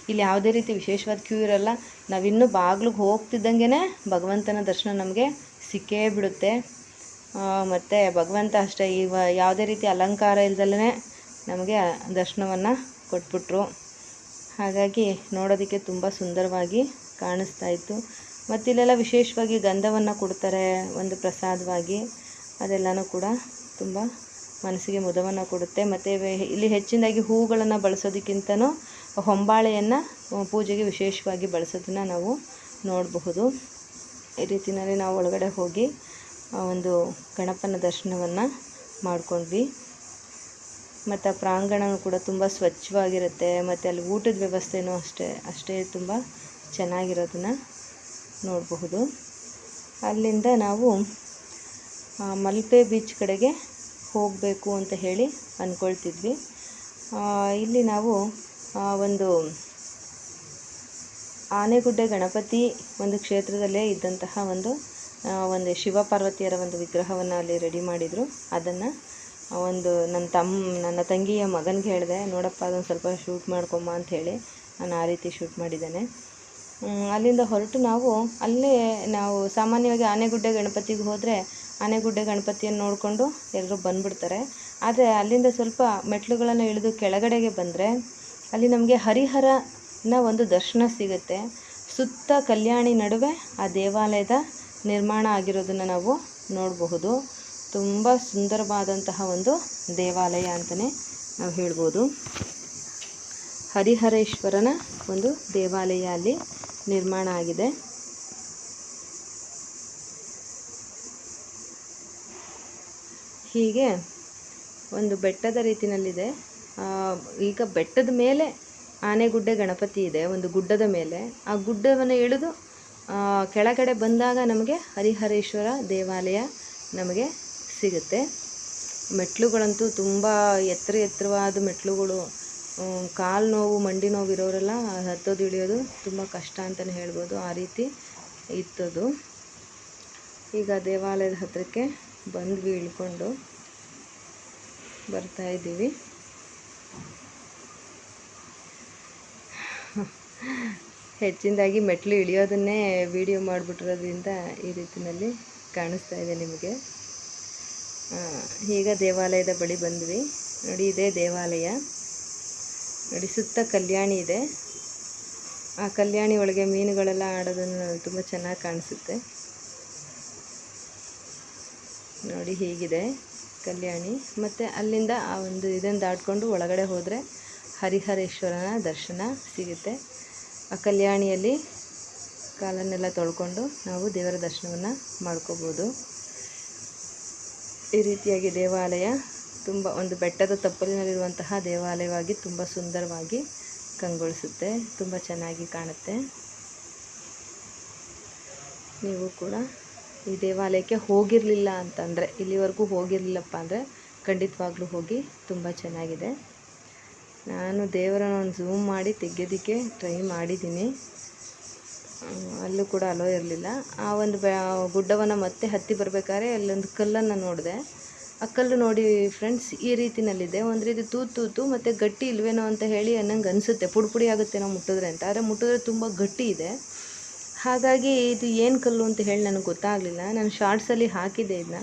ಇಲ್ಲಿ ಯಾವುದೇ ರೀತಿ ವಿಶೇಷವಾದ ಕ್ಯೂ ಇರಲ್ಲ. ನಾವಿನ್ನೂ ಬಾಗಿಲಿಗೆ ಹೋಗ್ತಿದ್ದಂಗೆ ಭಗವಂತನ ದರ್ಶನ ನಮಗೆ ಸಿಕ್ಕೇ ಬಿಡುತ್ತೆ. ಮತ್ತು ಭಗವಂತ ಅಷ್ಟೇ, ಯಾವುದೇ ರೀತಿ ಅಲಂಕಾರ ಇಲ್ದಲೇ ನಮಗೆ ದರ್ಶನವನ್ನು ಕೊಟ್ಬಿಟ್ರು. ಹಾಗಾಗಿ ನೋಡೋದಕ್ಕೆ ತುಂಬ ಸುಂದರವಾಗಿ ಕಾಣಿಸ್ತಾ ಇತ್ತು. ಮತ್ತು ಇಲ್ಲೆಲ್ಲ ವಿಶೇಷವಾಗಿ ಗಂಧವನ್ನು ಕೊಡ್ತಾರೆ ಒಂದು ಪ್ರಸಾದವಾಗಿ. ಅದೆಲ್ಲನೂ ಕೂಡ ತುಂಬ ಮನಸ್ಸಿಗೆ ಮುದವನ್ನು ಕೊಡುತ್ತೆ. ಮತ್ತು ಇಲ್ಲಿ ಹೆಚ್ಚಿನದಾಗಿ ಹೂಗಳನ್ನು ಬಳಸೋದಕ್ಕಿಂತನೂ ಹೊಂಬಾಳೆಯನ್ನು ಪೂಜೆಗೆ ವಿಶೇಷವಾಗಿ ಬಳಸೋದನ್ನು ನಾವು ನೋಡಬಹುದು. ಈ ರೀತಿಯಲ್ಲಿ ನಾವು ಒಳಗಡೆ ಹೋಗಿ ಒಂದು ಗಣಪನ ದರ್ಶನವನ್ನು ಮಾಡ್ಕೊಂಡ್ವಿ. ಮತ್ತು ಪ್ರಾಂಗಣವೂ ಕೂಡ ತುಂಬ ಸ್ವಚ್ಛವಾಗಿರುತ್ತೆ. ಮತ್ತು ಅಲ್ಲಿ ಊಟದ ವ್ಯವಸ್ಥೆನೂ ಅಷ್ಟೇ ತುಂಬ ಚೆನ್ನಾಗಿರೋದನ್ನು ನೋಡಬಹುದು. ಅಲ್ಲಿಂದ ನಾವು ಮಲ್ಪೆ ಬೀಚ್ ಕಡೆಗೆ ಹೋಗಬೇಕು ಅಂತ ಹೇಳಿ ಅಂದ್ಕೊಳ್ತಿದ್ವಿ. ಇಲ್ಲಿ ನಾವು ಒಂದು ಆನೆಗುಡ್ಡೆ ಗಣಪತಿ ಒಂದು ಕ್ಷೇತ್ರದಲ್ಲೇ ಇದ್ದಂತಹ ಒಂದು ಶಿವಪಾರ್ವತಿಯರ ಒಂದು ವಿಗ್ರಹವನ್ನು ಅಲ್ಲಿ ರೆಡಿ ಮಾಡಿದರು. ಅದನ್ನು ನನ್ನ ತಂಗಿಯ ಮಗನಿಗೆ ಹೇಳಿದೆ, ನೋಡಪ್ಪ ಅದನ್ನು ಸ್ವಲ್ಪ ಶೂಟ್ ಮಾಡ್ಕೊಮ್ಮ ಅಂಥೇಳಿ ನಾನು ಆ ರೀತಿ ಶೂಟ್ ಮಾಡಿದ್ದೇನೆ. ಅಲ್ಲಿಂದ ಹೊರಟು ನಾವು ಸಾಮಾನ್ಯವಾಗಿ ಆನೆಗುಡ್ಡೆ ಗಣಪತಿಗೆ ಹೋದರೆ ಆನೆಗುಡ್ಡೆ ಗಣಪತಿಯನ್ನು ನೋಡಿಕೊಂಡು ಎಲ್ಲರೂ ಬಂದುಬಿಡ್ತಾರೆ. ಆದರೆ ಅಲ್ಲಿಂದ ಸ್ವಲ್ಪ ಮೆಟ್ಲುಗಳನ್ನು ಇಳಿದು ಕೆಳಗಡೆಗೆ ಬಂದರೆ ಅಲ್ಲಿ ನಮಗೆ ಹರಿಹರನ ಒಂದು ದರ್ಶನ ಸಿಗುತ್ತೆ. ಸುತ್ತ ಕಲ್ಯಾಣಿ ನಡುವೆ ಆ ದೇವಾಲಯದ ನಿರ್ಮಾಣ ಆಗಿರೋದನ್ನು ನಾವು ನೋಡಬಹುದು. ತುಂಬ ಸುಂದರವಾದಂತಹ ಒಂದು ದೇವಾಲಯ ಅಂತಲೇ ನಾವು ಹೇಳ್ಬೋದು. ಹರಿಹರೇಶ್ವರನ ಒಂದು ದೇವಾಲಯ ಅಲ್ಲಿ ನಿರ್ಮಾಣ ಆಗಿದೆ. ಹೀಗೆ ಒಂದು ಬೆಟ್ಟದ ರೀತಿಯಲ್ಲಿದೆ. ಈಗ ಬೆಟ್ಟದ ಮೇಲೆ ಆನೆಗುಡ್ಡೆ ಗಣಪತಿ ಇದೆ, ಒಂದು ಗುಡ್ಡದ ಮೇಲೆ. ಆ ಗುಡ್ಡವನ್ನು ಇಳಿದು ಕೆಳಗಡೆ ಬಂದಾಗ ನಮಗೆ ಹರಿಹರೇಶ್ವರ ದೇವಾಲಯ ನಮಗೆ ಸಿಗುತ್ತೆ. ಮೆಟ್ಲುಗಳಂತೂ ತುಂಬ ಎತ್ತರವಾದ ಮೆಟ್ಲುಗಳು. ಕಾಲು ನೋವು, ಮಂಡಿ ನೋವು ಇರೋರೆಲ್ಲ ಹತ್ತೋದು ಇಳಿಯೋದು ತುಂಬ ಕಷ್ಟ ಅಂತಲೇ ಹೇಳ್ಬೋದು. ಆ ರೀತಿ ಇತ್ತದು. ಈಗ ದೇವಾಲಯದ ಹತ್ತಿರಕ್ಕೆ ಬಂದ್ವಿ, ಇಳ್ಕೊಂಡು ಬರ್ತಾ ಇದ್ದೀವಿ. ಹೆಚ್ಚಿನದಾಗಿ ಮೆಟ್ಲು ಇಳಿಯೋದನ್ನೇ ವಿಡಿಯೋ ಮಾಡಿಬಿಟ್ಟಿರೋದ್ರಿಂದ ಈ ರೀತಿಯಲ್ಲಿ ಕಾಣಿಸ್ತಾ ಇದೆ ನಿಮಗೆ. ಈಗ ದೇವಾಲಯದ ಬಳಿ ಬಂದ್ವಿ. ನೋಡಿ, ಇದೇ ದೇವಾಲಯ. ನೋಡಿ, ಸುತ್ತ ಕಲ್ಯಾಣಿ ಇದೆ. ಆ ಕಲ್ಯಾಣಿ ಒಳಗೆ ಮೀನುಗಳೆಲ್ಲ ಆಡೋದನ್ನು ತುಂಬ ಚೆನ್ನಾಗಿ ಕಾಣಿಸುತ್ತೆ. ನೋಡಿ, ಹೀಗಿದೆ ಕಲ್ಯಾಣಿ. ಮತ್ತು ಅಲ್ಲಿಂದ ಆ ಒಂದು ಇದನ್ನು ದಾಟ್ಕೊಂಡು ಒಳಗಡೆ ಹೋದರೆ ಹರಿಹರೇಶ್ವರನ ದರ್ಶನ ಸಿಗುತ್ತೆ. ಆ ಕಲ್ಯಾಣಿಯಲ್ಲಿ ಕಾಲನ್ನೆಲ್ಲ ತೊಳ್ಕೊಂಡು ನಾವು ದೇವರ ದರ್ಶನವನ್ನು ಮಾಡ್ಕೋಬೋದು. ಈ ರೀತಿಯಾಗಿ ದೇವಾಲಯ ತುಂಬ ಒಂದು ಬೆಟ್ಟದ ತಪ್ಪಲಿನಲ್ಲಿರುವಂತಹ ದೇವಾಲಯವಾಗಿ ತುಂಬ ಸುಂದರವಾಗಿ ಕಂಗೊಳಿಸುತ್ತೆ. ತುಂಬ ಚೆನ್ನಾಗಿ ಕಾಣುತ್ತೆ. ನೀವು ಕೂಡ ಈ ದೇವಾಲಯಕ್ಕೆ ಹೋಗಿರಲಿಲ್ಲ ಅಂತಂದರೆ, ಇಲ್ಲಿವರೆಗೂ ಹೋಗಿರಲಿಲ್ಲಪ್ಪ ಅಂದರೆ ಖಂಡಿತವಾಗ್ಲೂ ಹೋಗಿ. ತುಂಬ ಚೆನ್ನಾಗಿದೆ. ನಾನು ದೇವರನ್ನ ಒಂದು ಝೂಮ್ ಮಾಡಿ ತೆಗೆಯೋದಕ್ಕೆ ಟ್ರೈ ಮಾಡಿದ್ದೀನಿ. ಅಲ್ಲೂ ಕೂಡ ಅಲೋ ಇರಲಿಲ್ಲ. ಆ ಒಂದು ಗುಡ್ಡವನ್ನು ಮತ್ತೆ ಹತ್ತಿ ಬರಬೇಕಾದ್ರೆ ಅಲ್ಲೊಂದು ಕಲ್ಲನ್ನು ನೋಡಿದೆ. ಆ ಕಲ್ಲು ನೋಡಿ ಫ್ರೆಂಡ್ಸ್, ಈ ರೀತಿಯಲ್ಲಿದೆ. ಒಂದು ರೀತಿ ತೂತು ಮತ್ತು ಗಟ್ಟಿ ಇಲ್ವೇನೋ ಅಂತ ಹೇಳಿ ನಂಗೆ ಅನಿಸುತ್ತೆ. ಪುಡಿ ಆಗುತ್ತೆ ನಾವು ಮುಟ್ಟಿದ್ರೆ ಅಂತ. ಆದರೆ ಮುಟ್ಟಿದ್ರೆ ತುಂಬ ಗಟ್ಟಿ ಇದೆ. ಹಾಗಾಗಿ ಇದು ಏನು ಕಲ್ಲು ಅಂತ ಹೇಳಿ ನನಗೆ ಗೊತ್ತಾಗಲಿಲ್ಲ. ನಾನು ಶಾರ್ಟ್ಸಲ್ಲಿ ಹಾಕಿದ್ದೆ ಇದನ್ನ.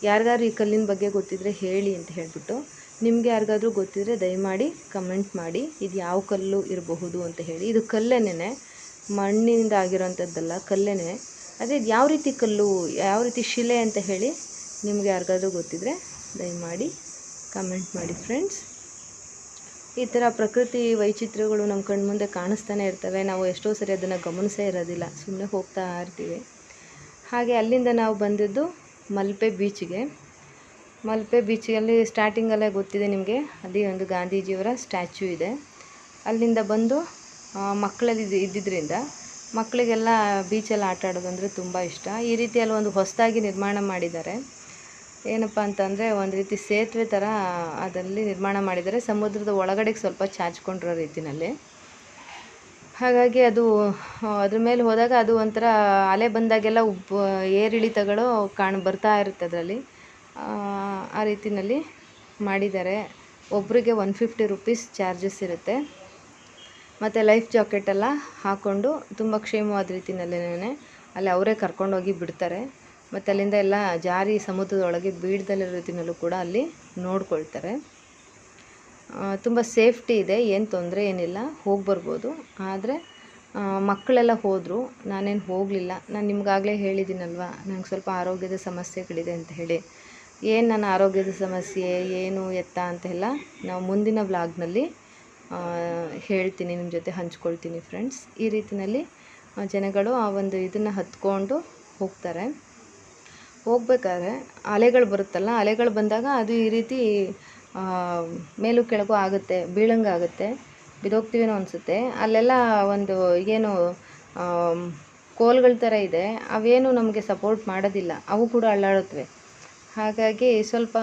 ಯಾರಿಗಾದ್ರೂ ಈ ಕಲ್ಲಿನ ಬಗ್ಗೆ ಗೊತ್ತಿದ್ದರೆ ಹೇಳಿ ಅಂತ ಹೇಳಿಬಿಟ್ಟು. ನಿಮಗೆ ಯಾರಿಗಾದ್ರೂ ಗೊತ್ತಿದ್ದರೆ ದಯಮಾಡಿ ಕಮೆಂಟ್ ಮಾಡಿ, ಇದು ಯಾವ ಕಲ್ಲು ಇರಬಹುದು ಅಂತ ಹೇಳಿ. ಇದು ಕಲ್ಲೇನೆ, ಮಣ್ಣಿನಿಂದ ಆಗಿರೋಂಥದ್ದಲ್ಲ, ಕಲ್ಲೇನೆ. ಅದೇ ಇದು ಯಾವ ರೀತಿ ಕಲ್ಲು, ಯಾವ ರೀತಿ ಶಿಲೆ ಅಂತ ಹೇಳಿ ನಿಮಗೆ ಯಾರಿಗಾದ್ರೂ ಗೊತ್ತಿದ್ದರೆ ದಯಮಾಡಿ ಕಮೆಂಟ್ ಮಾಡಿ ಫ್ರೆಂಡ್ಸ್. ಈ ಥರ ಪ್ರಕೃತಿ ವೈಚಿತ್ರ್ಯಗಳು ನಮ್ಮ ಕಣ್ಮುಂದೆ ಕಾಣಿಸ್ತಾನೆ ಇರ್ತವೆ. ನಾವು ಎಷ್ಟೋ ಸರಿ ಅದನ್ನು ಗಮನಿಸೇ ಇರೋದಿಲ್ಲ, ಸುಮ್ಮನೆ ಹೋಗ್ತಾ ಇರ್ತೀವಿ. ಹಾಗೆ ಅಲ್ಲಿಂದ ನಾವು ಬಂದಿದ್ದು ಮಲ್ಪೆ ಬೀಚ್ಗೆ. ಮಲ್ಪೆ ಬೀಚಲ್ಲಿ ಸ್ಟಾರ್ಟಿಂಗಲ್ಲೇ ಗೊತ್ತಿದೆ ನಿಮಗೆ, ಅಲ್ಲಿ ಒಂದು ಗಾಂಧೀಜಿಯವರ ಸ್ಟ್ಯಾಚ್ಯೂ ಇದೆ. ಅಲ್ಲಿಂದ ಬಂದು ಮಕ್ಕಳಲ್ಲಿ ಇದ್ದಿದ್ದರಿಂದ ಮಕ್ಕಳಿಗೆಲ್ಲ ಬೀಚಲ್ಲಿ ಆಟ ಆಡೋದು ಅಂದರೆ ತುಂಬ ಇಷ್ಟ. ಈ ರೀತಿಯಲ್ಲಿ ಒಂದು ಹೊಸದಾಗಿ ನಿರ್ಮಾಣ ಮಾಡಿದ್ದಾರೆ. ಏನಪ್ಪ ಅಂತಂದರೆ ಒಂದು ರೀತಿ ಸೇತುವೆ ಥರ ಅದರಲ್ಲಿ ನಿರ್ಮಾಣ ಮಾಡಿದ್ದಾರೆ, ಸಮುದ್ರದ ಒಳಗಡೆಗೆ ಸ್ವಲ್ಪ ಚಾಚ್ಕೊಂಡಿರೋ ರೀತಿಯಲ್ಲಿ. ಹಾಗಾಗಿ ಅದು ಅದ್ರ ಮೇಲೆ ಹೋದಾಗ ಅದು ಒಂಥರ ಅಲೆ ಬಂದಾಗೆಲ್ಲ ಏರಿಳಿತಗಳು ಬರ್ತಾ ಇರುತ್ತೆ ಅದರಲ್ಲಿ. ಆ ರೀತಿಯಲ್ಲಿ ಮಾಡಿದ್ದಾರೆ. ಒಬ್ಬರಿಗೆ 150 ರೂಪೀಸ್ ಚಾರ್ಜಸ್ ಇರುತ್ತೆ. ಮತ್ತು ಲೈಫ್ ಜಾಕೆಟೆಲ್ಲ ಹಾಕ್ಕೊಂಡು ತುಂಬ ಕ್ಷೇಮವಾದ ರೀತಿಯಲ್ಲೇ ಅಲ್ಲಿ ಅವರೇ ಕರ್ಕೊಂಡೋಗಿ ಬಿಡ್ತಾರೆ. ಮತ್ತು ಅಲ್ಲಿಂದ ಎಲ್ಲ ಜಾರಿ ಸಮುದ್ರದೊಳಗೆ ಬೀಳ್ದಲ್ಲಿರೋ ರೀತಿಯಲ್ಲೂ ಕೂಡ ಅಲ್ಲಿ ನೋಡ್ಕೊಳ್ತಾರೆ. ತುಂಬ ಸೇಫ್ಟಿ ಇದೆ, ಏನು ತೊಂದರೆ ಏನಿಲ್ಲ, ಹೋಗಿ ಬರ್ಬೋದು. ಆದರೆ ಮಕ್ಕಳೆಲ್ಲ ಹೋದರು, ನಾನೇನು ಹೋಗಲಿಲ್ಲ. ನಾನು ನಿಮಗಾಗಲೇ ಹೇಳಿದ್ದೀನಲ್ವ, ನಂಗೆ ಸ್ವಲ್ಪ ಆರೋಗ್ಯದ ಸಮಸ್ಯೆಗಳಿದೆ ಅಂತ ಹೇಳಿ. ಏನು ನನ್ನ ಆರೋಗ್ಯದ ಸಮಸ್ಯೆ ಏನು ಎತ್ತ ಅಂತೆಲ್ಲ ನಾವು ಮುಂದಿನ ವ್ಲಾಗ್ನಲ್ಲಿ ಹೇಳ್ತೀನಿ, ನಿಮ್ಮ ಜೊತೆ ಹಂಚ್ಕೊಳ್ತೀನಿ ಫ್ರೆಂಡ್ಸ್. ಈ ರೀತಿಯಲ್ಲಿ ಜನಗಳು ಆ ಒಂದು ಇದನ್ನು ಹತ್ಕೊಂಡು ಹೋಗ್ತಾರೆ. ಹೋಗ್ಬೇಕಾದ್ರೆ ಅಲೆಗಳು ಬರುತ್ತಲ್ಲ, ಅಲೆಗಳು ಬಂದಾಗ ಅದು ಈ ರೀತಿ ಮೇಲೂ ಕೆಳಗೂ ಆಗುತ್ತೆ, ಬೀಳಂಗಾಗುತ್ತೆ, ಬಿದ್ದೋಗ್ತೀವೇನೋ ಅನಿಸುತ್ತೆ. ಅಲ್ಲೆಲ್ಲ ಒಂದು ಏನು ಕೋಲ್ಗಳ ಥರ ಇದೆ, ಅವೇನು ನಮಗೆ ಸಪೋರ್ಟ್ ಮಾಡೋದಿಲ್ಲ, ಅವು ಕೂಡ ಅಳ್ಳಾಡುತ್ತವೆ. ಹಾಗಾಗಿ ಸ್ವಲ್ಪ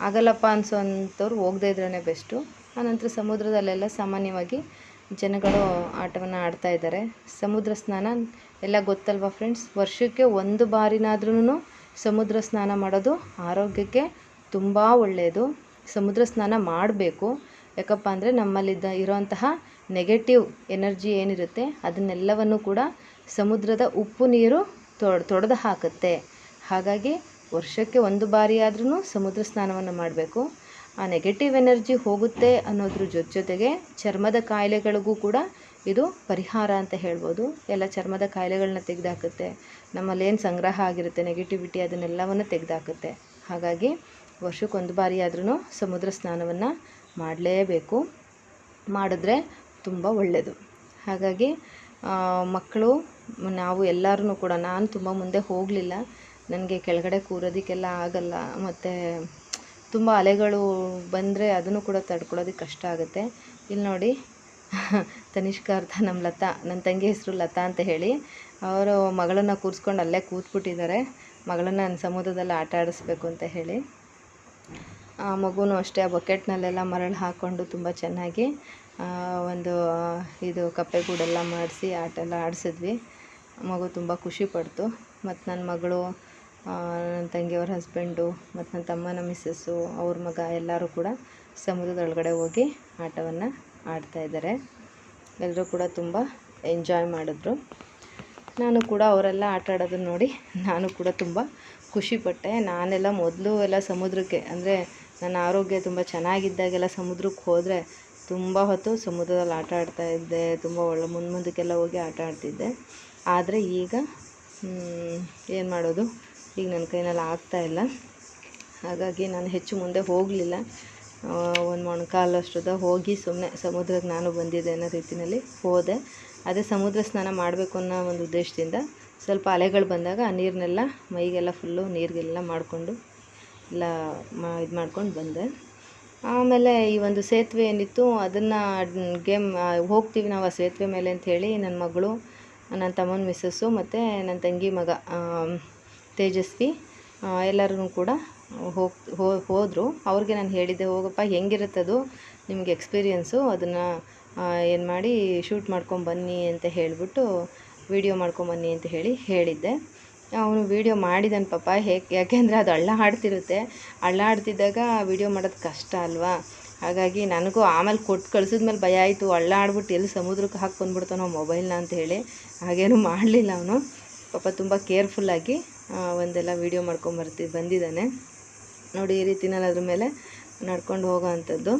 ಆಗಲ್ಲಪ್ಪ ಅನಿಸೋಂಥವ್ರು ಹೋಗದೇ ಇದ್ರೇ ಬೆಸ್ಟು. ಆನಂತರ ಸಮುದ್ರದಲ್ಲೆಲ್ಲ ಸಾಮಾನ್ಯವಾಗಿ ಜನಗಳು ಆಟವನ್ನು ಆಡ್ತಾಯಿದ್ದಾರೆ. ಸಮುದ್ರ ಸ್ನಾನ ಎಲ್ಲ ಗೊತ್ತಲ್ವ ಫ್ರೆಂಡ್ಸ್, ವರ್ಷಕ್ಕೆ 1 ಬಾರಿನಾದ್ರೂ ಸಮುದ್ರ ಸ್ನಾನ ಮಾಡೋದು ಆರೋಗ್ಯಕ್ಕೆ ತುಂಬ ಒಳ್ಳೆಯದು. ಸಮುದ್ರ ಸ್ನಾನ ಮಾಡಬೇಕು. ಯಾಕಪ್ಪ ಅಂದರೆ ನಮ್ಮಲ್ಲಿದ್ದ ಇರೋಂತಹ ನೆಗೆಟಿವ್ ಎನರ್ಜಿ ಏನಿರುತ್ತೆ ಅದನ್ನೆಲ್ಲವನ್ನು ಕೂಡ ಸಮುದ್ರದ ಉಪ್ಪು ನೀರು ತೊಡೆದು ಹಾಕುತ್ತೆ. ಹಾಗಾಗಿ ವರ್ಷಕ್ಕೆ 1 ಬಾರಿ ಆದ್ರೂ ಸಮುದ್ರ ಸ್ನಾನವನ್ನು ಮಾಡಬೇಕು. ಆ ನೆಗೆಟಿವ್ ಎನರ್ಜಿ ಹೋಗುತ್ತೆ ಅನ್ನೋದ್ರ ಜೊತೆಗೆ ಚರ್ಮದ ಕಾಯಿಲೆಗಳಿಗೂ ಕೂಡ ಇದು ಪರಿಹಾರ ಅಂತ ಹೇಳ್ಬೋದು. ಎಲ್ಲ ಚರ್ಮದ ಕಾಯಿಲೆಗಳನ್ನ ತೆಗೆದುಹಾಕುತ್ತೆ. ನಮ್ಮಲ್ಲೇನು ಸಂಗ್ರಹ ಆಗಿರುತ್ತೆ ನೆಗೆಟಿವಿಟಿ ಅದನ್ನೆಲ್ಲವನ್ನು ತೆಗೆದುಹಾಕುತ್ತೆ. ಹಾಗಾಗಿ ವರ್ಷಕ್ಕೆ 1 ಬಾರಿ ಆದ್ರೂ ಸಮುದ್ರ ಸ್ನಾನವನ್ನು ಮಾಡಲೇಬೇಕು. ಮಾಡಿದ್ರೆ ತುಂಬ ಒಳ್ಳೆಯದು. ಹಾಗಾಗಿ ಮಕ್ಕಳು, ನಾವು ಎಲ್ಲರೂ ಕೂಡ, ನಾನು ತುಂಬ ಮುಂದೆ ಹೋಗಲಿಲ್ಲ, ನನಗೆ ಕೆಳಗಡೆ ಕೂರೋದಕ್ಕೆಲ್ಲ ಆಗಲ್ಲ, ಮತ್ತು ತುಂಬ ಅಲೆಗಳು ಬಂದರೆ ಅದನ್ನು ಕೂಡ ತಡ್ಕೊಳ್ಳೋದಕ್ಕೆ ಕಷ್ಟ ಆಗುತ್ತೆ. ಇಲ್ಲಿ ನೋಡಿ ತನಿಷ್ಕ ಅರ್ಥ ನಮ್ಮ ಲತಾ, ನನ್ನ ತಂಗಿ ಹೆಸರು ಲತಾ ಅಂತ ಹೇಳಿ, ಅವರು ಮಗಳನ್ನು ಕೂರಿಸ್ಕೊಂಡು ಅಲ್ಲೇ ಕೂತ್ಬಿಟ್ಟಿದ್ದಾರೆ. ಮಗಳನ್ನು ಸಮುದ್ರದಲ್ಲಿ ಆಟ ಆಡಿಸ್ಬೇಕು ಅಂತ ಹೇಳಿ. ಆ ಮಗುನೂ ಅಷ್ಟೇ ಆ ಬಕೆಟ್ನಲ್ಲೆಲ್ಲ ಮರಳು ಹಾಕ್ಕೊಂಡು ತುಂಬ ಚೆನ್ನಾಗಿ ಒಂದು ಇದು ಕಪ್ಪೆಗೂಡೆಲ್ಲ ಮಾಡಿಸಿ ಆಟ ಎಲ್ಲ ಆಡಿಸಿದ್ವಿ. ಮಗು ತುಂಬ ಖುಷಿ ಪಡ್ತು. ಮತ್ತು ನನ್ನ ಮಗಳು, ನನ್ನ ತಂಗಿಯವ್ರ ಹಸ್ಬೆಂಡು ಮತ್ತು ನನ್ನ ತಮ್ಮನ ಮಿಸ್ಸಸ್ಸು, ಅವ್ರ ಮಗ ಎಲ್ಲರೂ ಕೂಡ ಸಮುದ್ರದೊಳಗಡೆ ಹೋಗಿ ಆಟವನ್ನು ಆಡ್ತಾಯಿದ್ದಾರೆ. ಎಲ್ಲರೂ ಕೂಡ ತುಂಬ ಎಂಜಾಯ್ ಮಾಡಿದ್ರು. ನಾನು ಕೂಡ ಅವರೆಲ್ಲ ಆಟ ಆಡೋದನ್ನು ನೋಡಿ ನಾನು ಕೂಡ ತುಂಬ ಖುಷಿಪಟ್ಟೆ. ನಾನೆಲ್ಲ ಮೊದಲು ಎಲ್ಲ ಸಮುದ್ರಕ್ಕೆ, ಅಂದರೆ ನನ್ನ ಆರೋಗ್ಯ ತುಂಬ ಚೆನ್ನಾಗಿದ್ದಾಗೆಲ್ಲ ಸಮುದ್ರಕ್ಕೆ ಹೋದರೆ ತುಂಬ ಹೊತ್ತು ಸಮುದ್ರದಲ್ಲಿ ಆಟ ಆಡ್ತಾಯಿದ್ದೆ. ತುಂಬ ಒಳ್ಳೆ ಮುಂದಕ್ಕೆಲ್ಲ ಹೋಗಿ ಆಟ ಆಡ್ತಿದ್ದೆ. ಆದರೆ ಈಗ ಏನು ಮಾಡೋದು, ಈಗ ನನ್ನ ಕೈನಲ್ಲಿ ಆಗ್ತಾಯಿಲ್ಲ. ಹಾಗಾಗಿ ನಾನು ಹೆಚ್ಚು ಮುಂದೆ ಹೋಗಲಿಲ್ಲ. ಒಂದು ಮೊಣಕಾಲಷ್ಟುದ ಹೋಗಿ ಸುಮ್ಮನೆ ಸಮುದ್ರಕ್ಕೆ ನಾನು ಬಂದಿದ್ದೆ ಅನ್ನೋ ರೀತಿಯಲ್ಲಿ ಹೋದೆ. ಅದೇ ಸಮುದ್ರ ಸ್ನಾನ ಮಾಡಬೇಕು ಅನ್ನೋ ಒಂದು ಉದ್ದೇಶದಿಂದ ಸ್ವಲ್ಪ ಅಲೆಗಳು ಬಂದಾಗ ಆ ನೀರನ್ನೆಲ್ಲ ಮೈಗೆಲ್ಲ ಫುಲ್ಲು ನೀರಿಗೆಲ್ಲ ಮಾಡಿಕೊಂಡು ಎಲ್ಲ ಇದು ಮಾಡ್ಕೊಂಡು ಬಂದೆ. ಆಮೇಲೆ ಈ ಒಂದು ಸೇತುವೆ ಏನಿತ್ತು ಅದನ್ನು ಹೋಗ್ತೀವಿ ನಾವು ಆ ಸೇತುವೆ ಮೇಲೆ ಅಂಥೇಳಿ ನನ್ನ ಮಗಳು, ನನ್ನ ತಮ್ಮನ ಮಿಸ್ಸಸ್ಸು ಮತ್ತು ನನ್ನ ತಂಗಿ ಮಗ ತೇಜಸ್ವಿ ಎಲ್ಲರೂ ಕೂಡ ಹೋದರು. ಅವ್ರಿಗೆ ನಾನು ಹೇಳಿದ್ದೆ, ಹೋಗಪ್ಪ ಹೆಂಗಿರುತ್ತದು ನಿಮಗೆ ಎಕ್ಸ್ಪೀರಿಯೆನ್ಸು, ಅದನ್ನು ಏನು ಮಾಡಿ ಶೂಟ್ ಮಾಡ್ಕೊಂಬನ್ನಿ ಅಂತ ಹೇಳಿಬಿಟ್ಟು ವೀಡಿಯೋ ಮಾಡ್ಕೊಂಬನ್ನಿ ಅಂತ ಹೇಳಿದ್ದೆ. ಅವನು ವೀಡಿಯೋ ಮಾಡಿದ್ದಾನೆ ಪಾಪ. ಯಾಕೆಂದರೆ ಅದು ಹಳ್ಳ ಆಡ್ತಿರುತ್ತೆ, ಹಳ್ಳ ಆಡ್ತಿದ್ದಾಗ ವೀಡಿಯೋ ಮಾಡೋದು ಕಷ್ಟ ಅಲ್ವಾ. ಹಾಗಾಗಿ ನನಗೂ ಆಮೇಲೆ ಕೊಟ್ಟು ಕಳಿಸಿದ್ಮೇಲೆ ಭಯ ಆಯಿತು, ಹಳ್ಳ ಆಡ್ಬಿಟ್ಟು ಎಲ್ಲಿ ಸಮುದ್ರಕ್ಕೆ ಹಾಕಿ ಬಂದ್ಬಿಡ್ತಾನೋ ಮೊಬೈಲ್ನ ಅಂತ ಹೇಳಿ. ಹಾಗೇನೂ ಮಾಡಲಿಲ್ಲ ಅವನು ಪಾಪ, ತುಂಬ ಕೇರ್ಫುಲ್ಲಾಗಿ ಒಂದೆಲ್ಲ ವೀಡಿಯೋ ಬಂದಿದ್ದಾನೆ ನೋಡಿ. ಈ ರೀತಿನಲ್ಲಿ ಅದ್ರ ಮೇಲೆ ನಡ್ಕೊಂಡು ಹೋಗೋ ಅಂಥದ್ದು.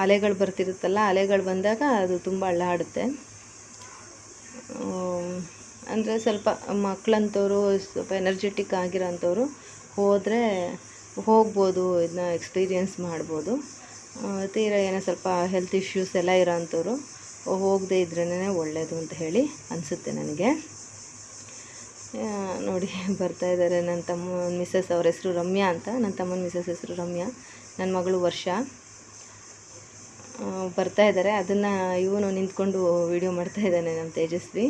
ಅಲೆಗಳು ಬರ್ತಿರುತ್ತಲ್ಲ, ಅಲೆಗಳು ಬಂದಾಗ ಅದು ತುಂಬ ಹಳ್ಳ ಆಡುತ್ತೆ. ಅಂದರೆ ಸ್ವಲ್ಪ ಮಕ್ಕಳಂಥವ್ರು, ಸ್ವಲ್ಪ ಎನರ್ಜೆಟಿಕ್ ಆಗಿರೋಂಥವ್ರು ಹೋದರೆ ಹೋಗ್ಬೋದು, ಇದನ್ನ ಎಕ್ಸ್ಪೀರಿಯೆನ್ಸ್ ಮಾಡ್ಬೋದು. ತೀರಾ ಏನೋ ಸ್ವಲ್ಪ ಹೆಲ್ತ್ ಇಶ್ಯೂಸ್ ಎಲ್ಲ ಇರೋಂಥವ್ರು ಹೋಗದೇ ಇದ್ರೇ ಒಳ್ಳೆಯದು ಅಂತ ಹೇಳಿ ಅನಿಸುತ್ತೆ ನನಗೆ. ನೋಡಿ ಬರ್ತಾ ಇದ್ದಾರೆ ನನ್ನ ತಮ್ಮ ಮಿಸ್ಸಸ್, ಅವ್ರ ಹೆಸರು ರಮ್ಯಾ ಅಂತ. ನನ್ನ ತಮ್ಮನ ಮಿಸ್ಸಸ್ ಹೆಸರು ರಮ್ಯಾ, ನನ್ನ ಮಗಳು ವರ್ಷ ಬರ್ತಾ ಇದ್ದಾರೆ. ಅದನ್ನು ಇವನು ನಿಂತ್ಕೊಂಡು ವೀಡಿಯೋ ಮಾಡ್ತಾ ಇದ್ದಾನೆ ನಮ್ಮ ತೇಜಸ್ವಿ.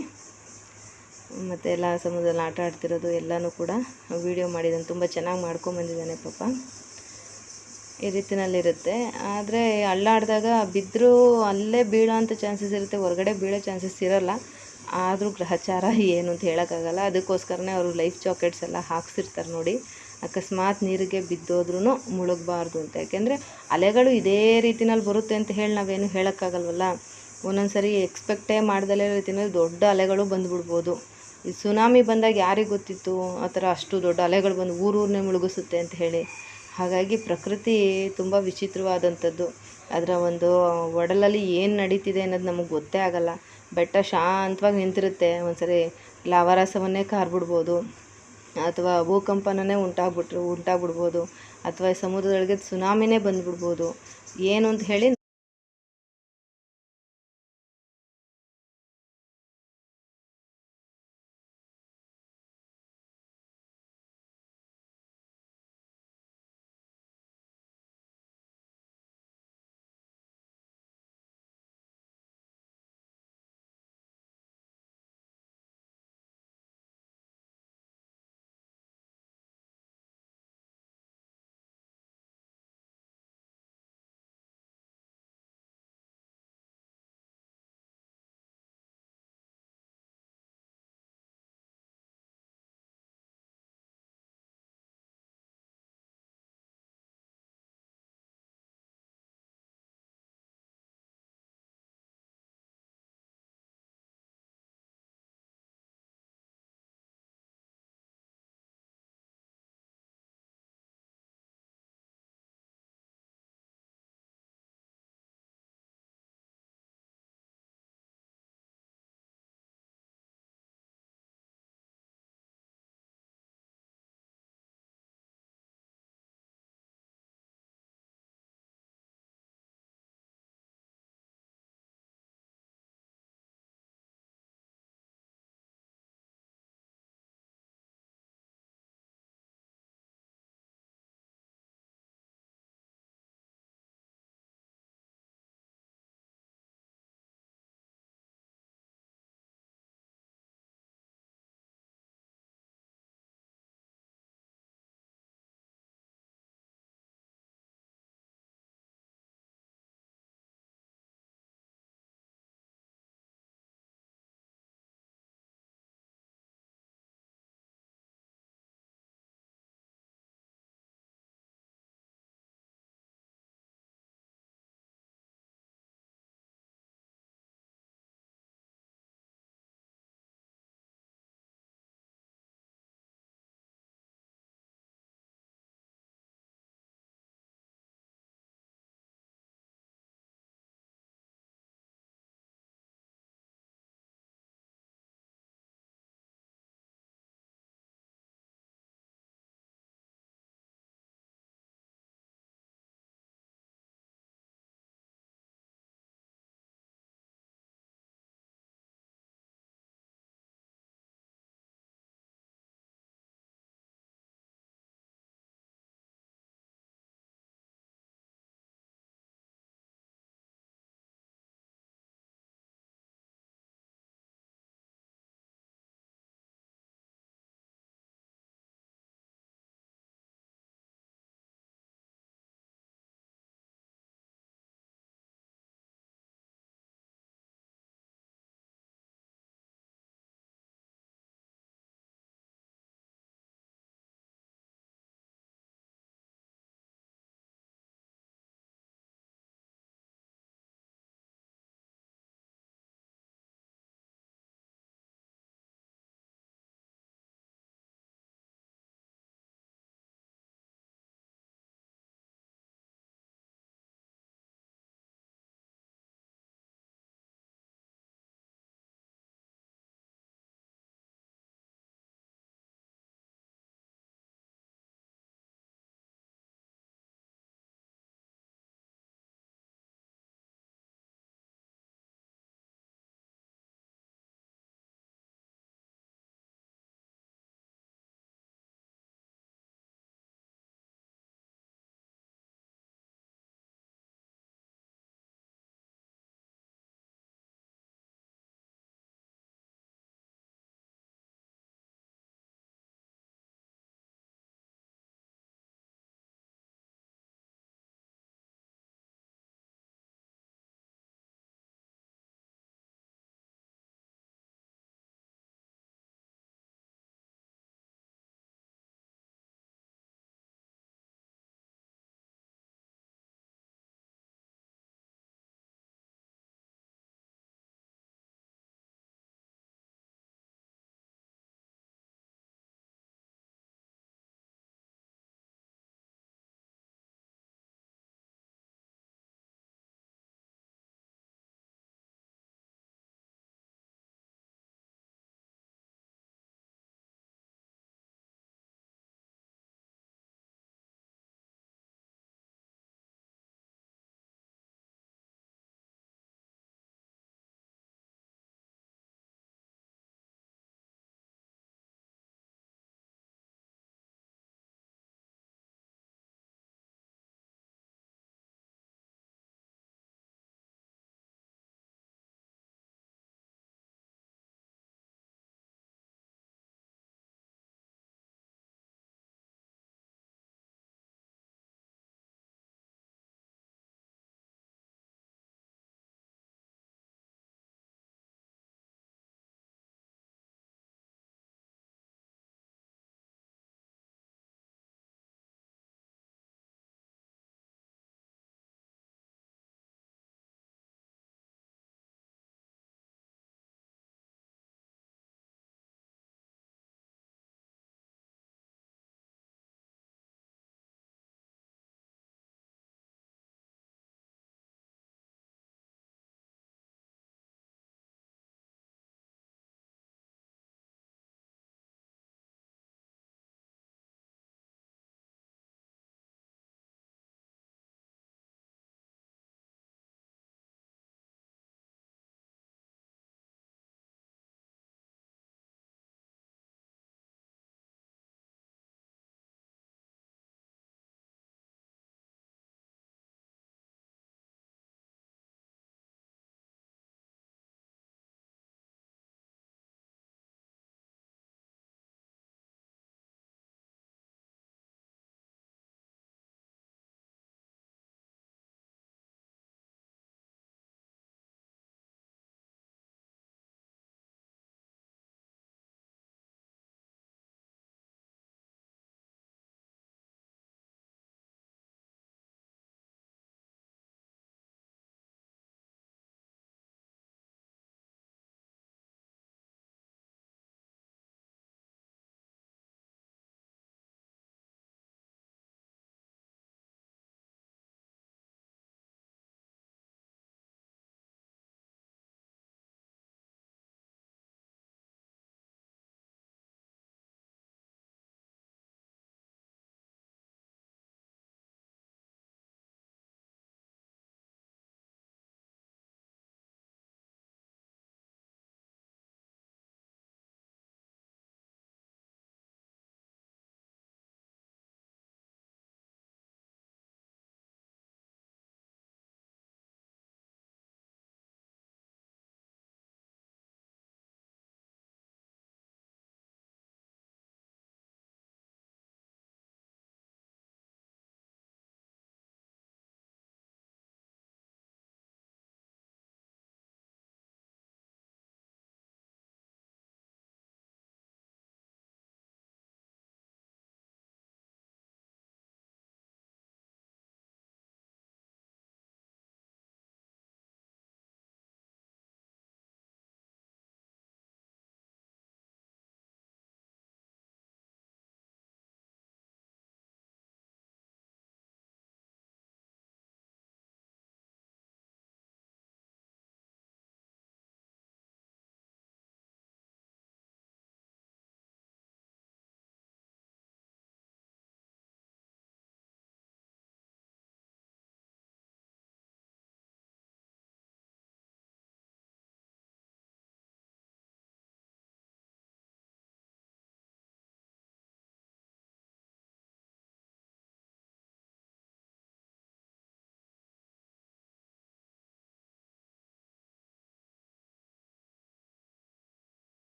ಮತ್ತು ಎಲ್ಲ ಸಮುದ್ರದಲ್ಲಿ ಆಟ ಆಡ್ತಿರೋದು ಎಲ್ಲನೂ ಕೂಡ ವೀಡಿಯೋ ಮಾಡಿದ್ದಾನೆ. ತುಂಬ ಚೆನ್ನಾಗಿ ಮಾಡ್ಕೊಂಬಂದಿದ್ದಾನೆ ಪಾಪ. ಈ ರೀತಿನಲ್ಲಿರುತ್ತೆ. ಆದರೆ ಅಲ್ಲಾಡಿದಾಗ ಬಿದ್ದರೂ ಅಲ್ಲೇ ಬೀಳೋ ಅಂಥ ಚಾನ್ಸಸ್ ಇರುತ್ತೆ, ಹೊರಗಡೆ ಬೀಳೋ ಚಾನ್ಸಸ್ ಇರೋಲ್ಲ. ಆದರೂ ಗ್ರಹಚಾರ ಏನು ಅಂತ ಹೇಳೋಕ್ಕಾಗಲ್ಲ. ಅದಕ್ಕೋಸ್ಕರನೇ ಅವರು ಲೈಫ್ ಜಾಕೆಟ್ಸ್ ಎಲ್ಲ ಹಾಕ್ಸಿರ್ತಾರೆ ನೋಡಿ, ಅಕಸ್ಮಾತ್ ನೀರಿಗೆ ಬಿದ್ದೋದ್ರೂ ಮುಳುಗಬಾರ್ದು ಅಂತ. ಯಾಕೆಂದರೆ ಅಲೆಗಳು ಇದೇ ರೀತಿನಲ್ಲಿ ಬರುತ್ತೆ ಅಂತ ಹೇಳಿ ನಾವೇನು ಹೇಳೋಕ್ಕಾಗಲ್ವಲ್ಲ. ಒಂದೊಂದು ಸರಿ ಎಕ್ಸ್ಪೆಕ್ಟೇ ಮಾಡ್ದಲೇ ರೀತಿಯಲ್ಲಿ ದೊಡ್ಡ ಅಲೆಗಳು ಬಂದುಬಿಡ್ಬೋದು. ಈ ಸುನಾಮಿ ಬಂದಾಗ ಯಾರಿಗೆ ಗೊತ್ತಿತ್ತು ಆ ಥರ ಅಷ್ಟು ದೊಡ್ಡ ಅಲೆಗಳು ಬಂದು ಊರೂರನ್ನೇ ಮುಳುಗಿಸುತ್ತೆ ಅಂತ ಹೇಳಿ. ಹಾಗಾಗಿ ಪ್ರಕೃತಿ ತುಂಬ ವಿಚಿತ್ರವಾದಂಥದ್ದು. ಅದರ ಒಂದು ಒಡಲಲ್ಲಿ ಏನು ನಡೀತಿದೆ ಅನ್ನೋದು ನಮಗೆ ಗೊತ್ತೇ ಆಗಲ್ಲ. ಬೆಟ್ಟ ಶಾಂತವಾಗಿ ನಿಂತಿರುತ್ತೆ, ಒಂದ್ಸರಿ ಲಾವಾರಸವನ್ನೇ ಕಾರ್ಬಿಡ್ಬೋದು, ಅಥವಾ ಭೂಕಂಪನನೇ ಉಂಟಾಗ್ಬಿಡ್ಬೋದು, ಅಥವಾ ಸಮುದ್ರದೊಳಗೆ ಸುನಾಮಿನೇ ಬಂದುಬಿಡ್ಬೋದು. ಏನು ಅಂತ ಹೇಳಿ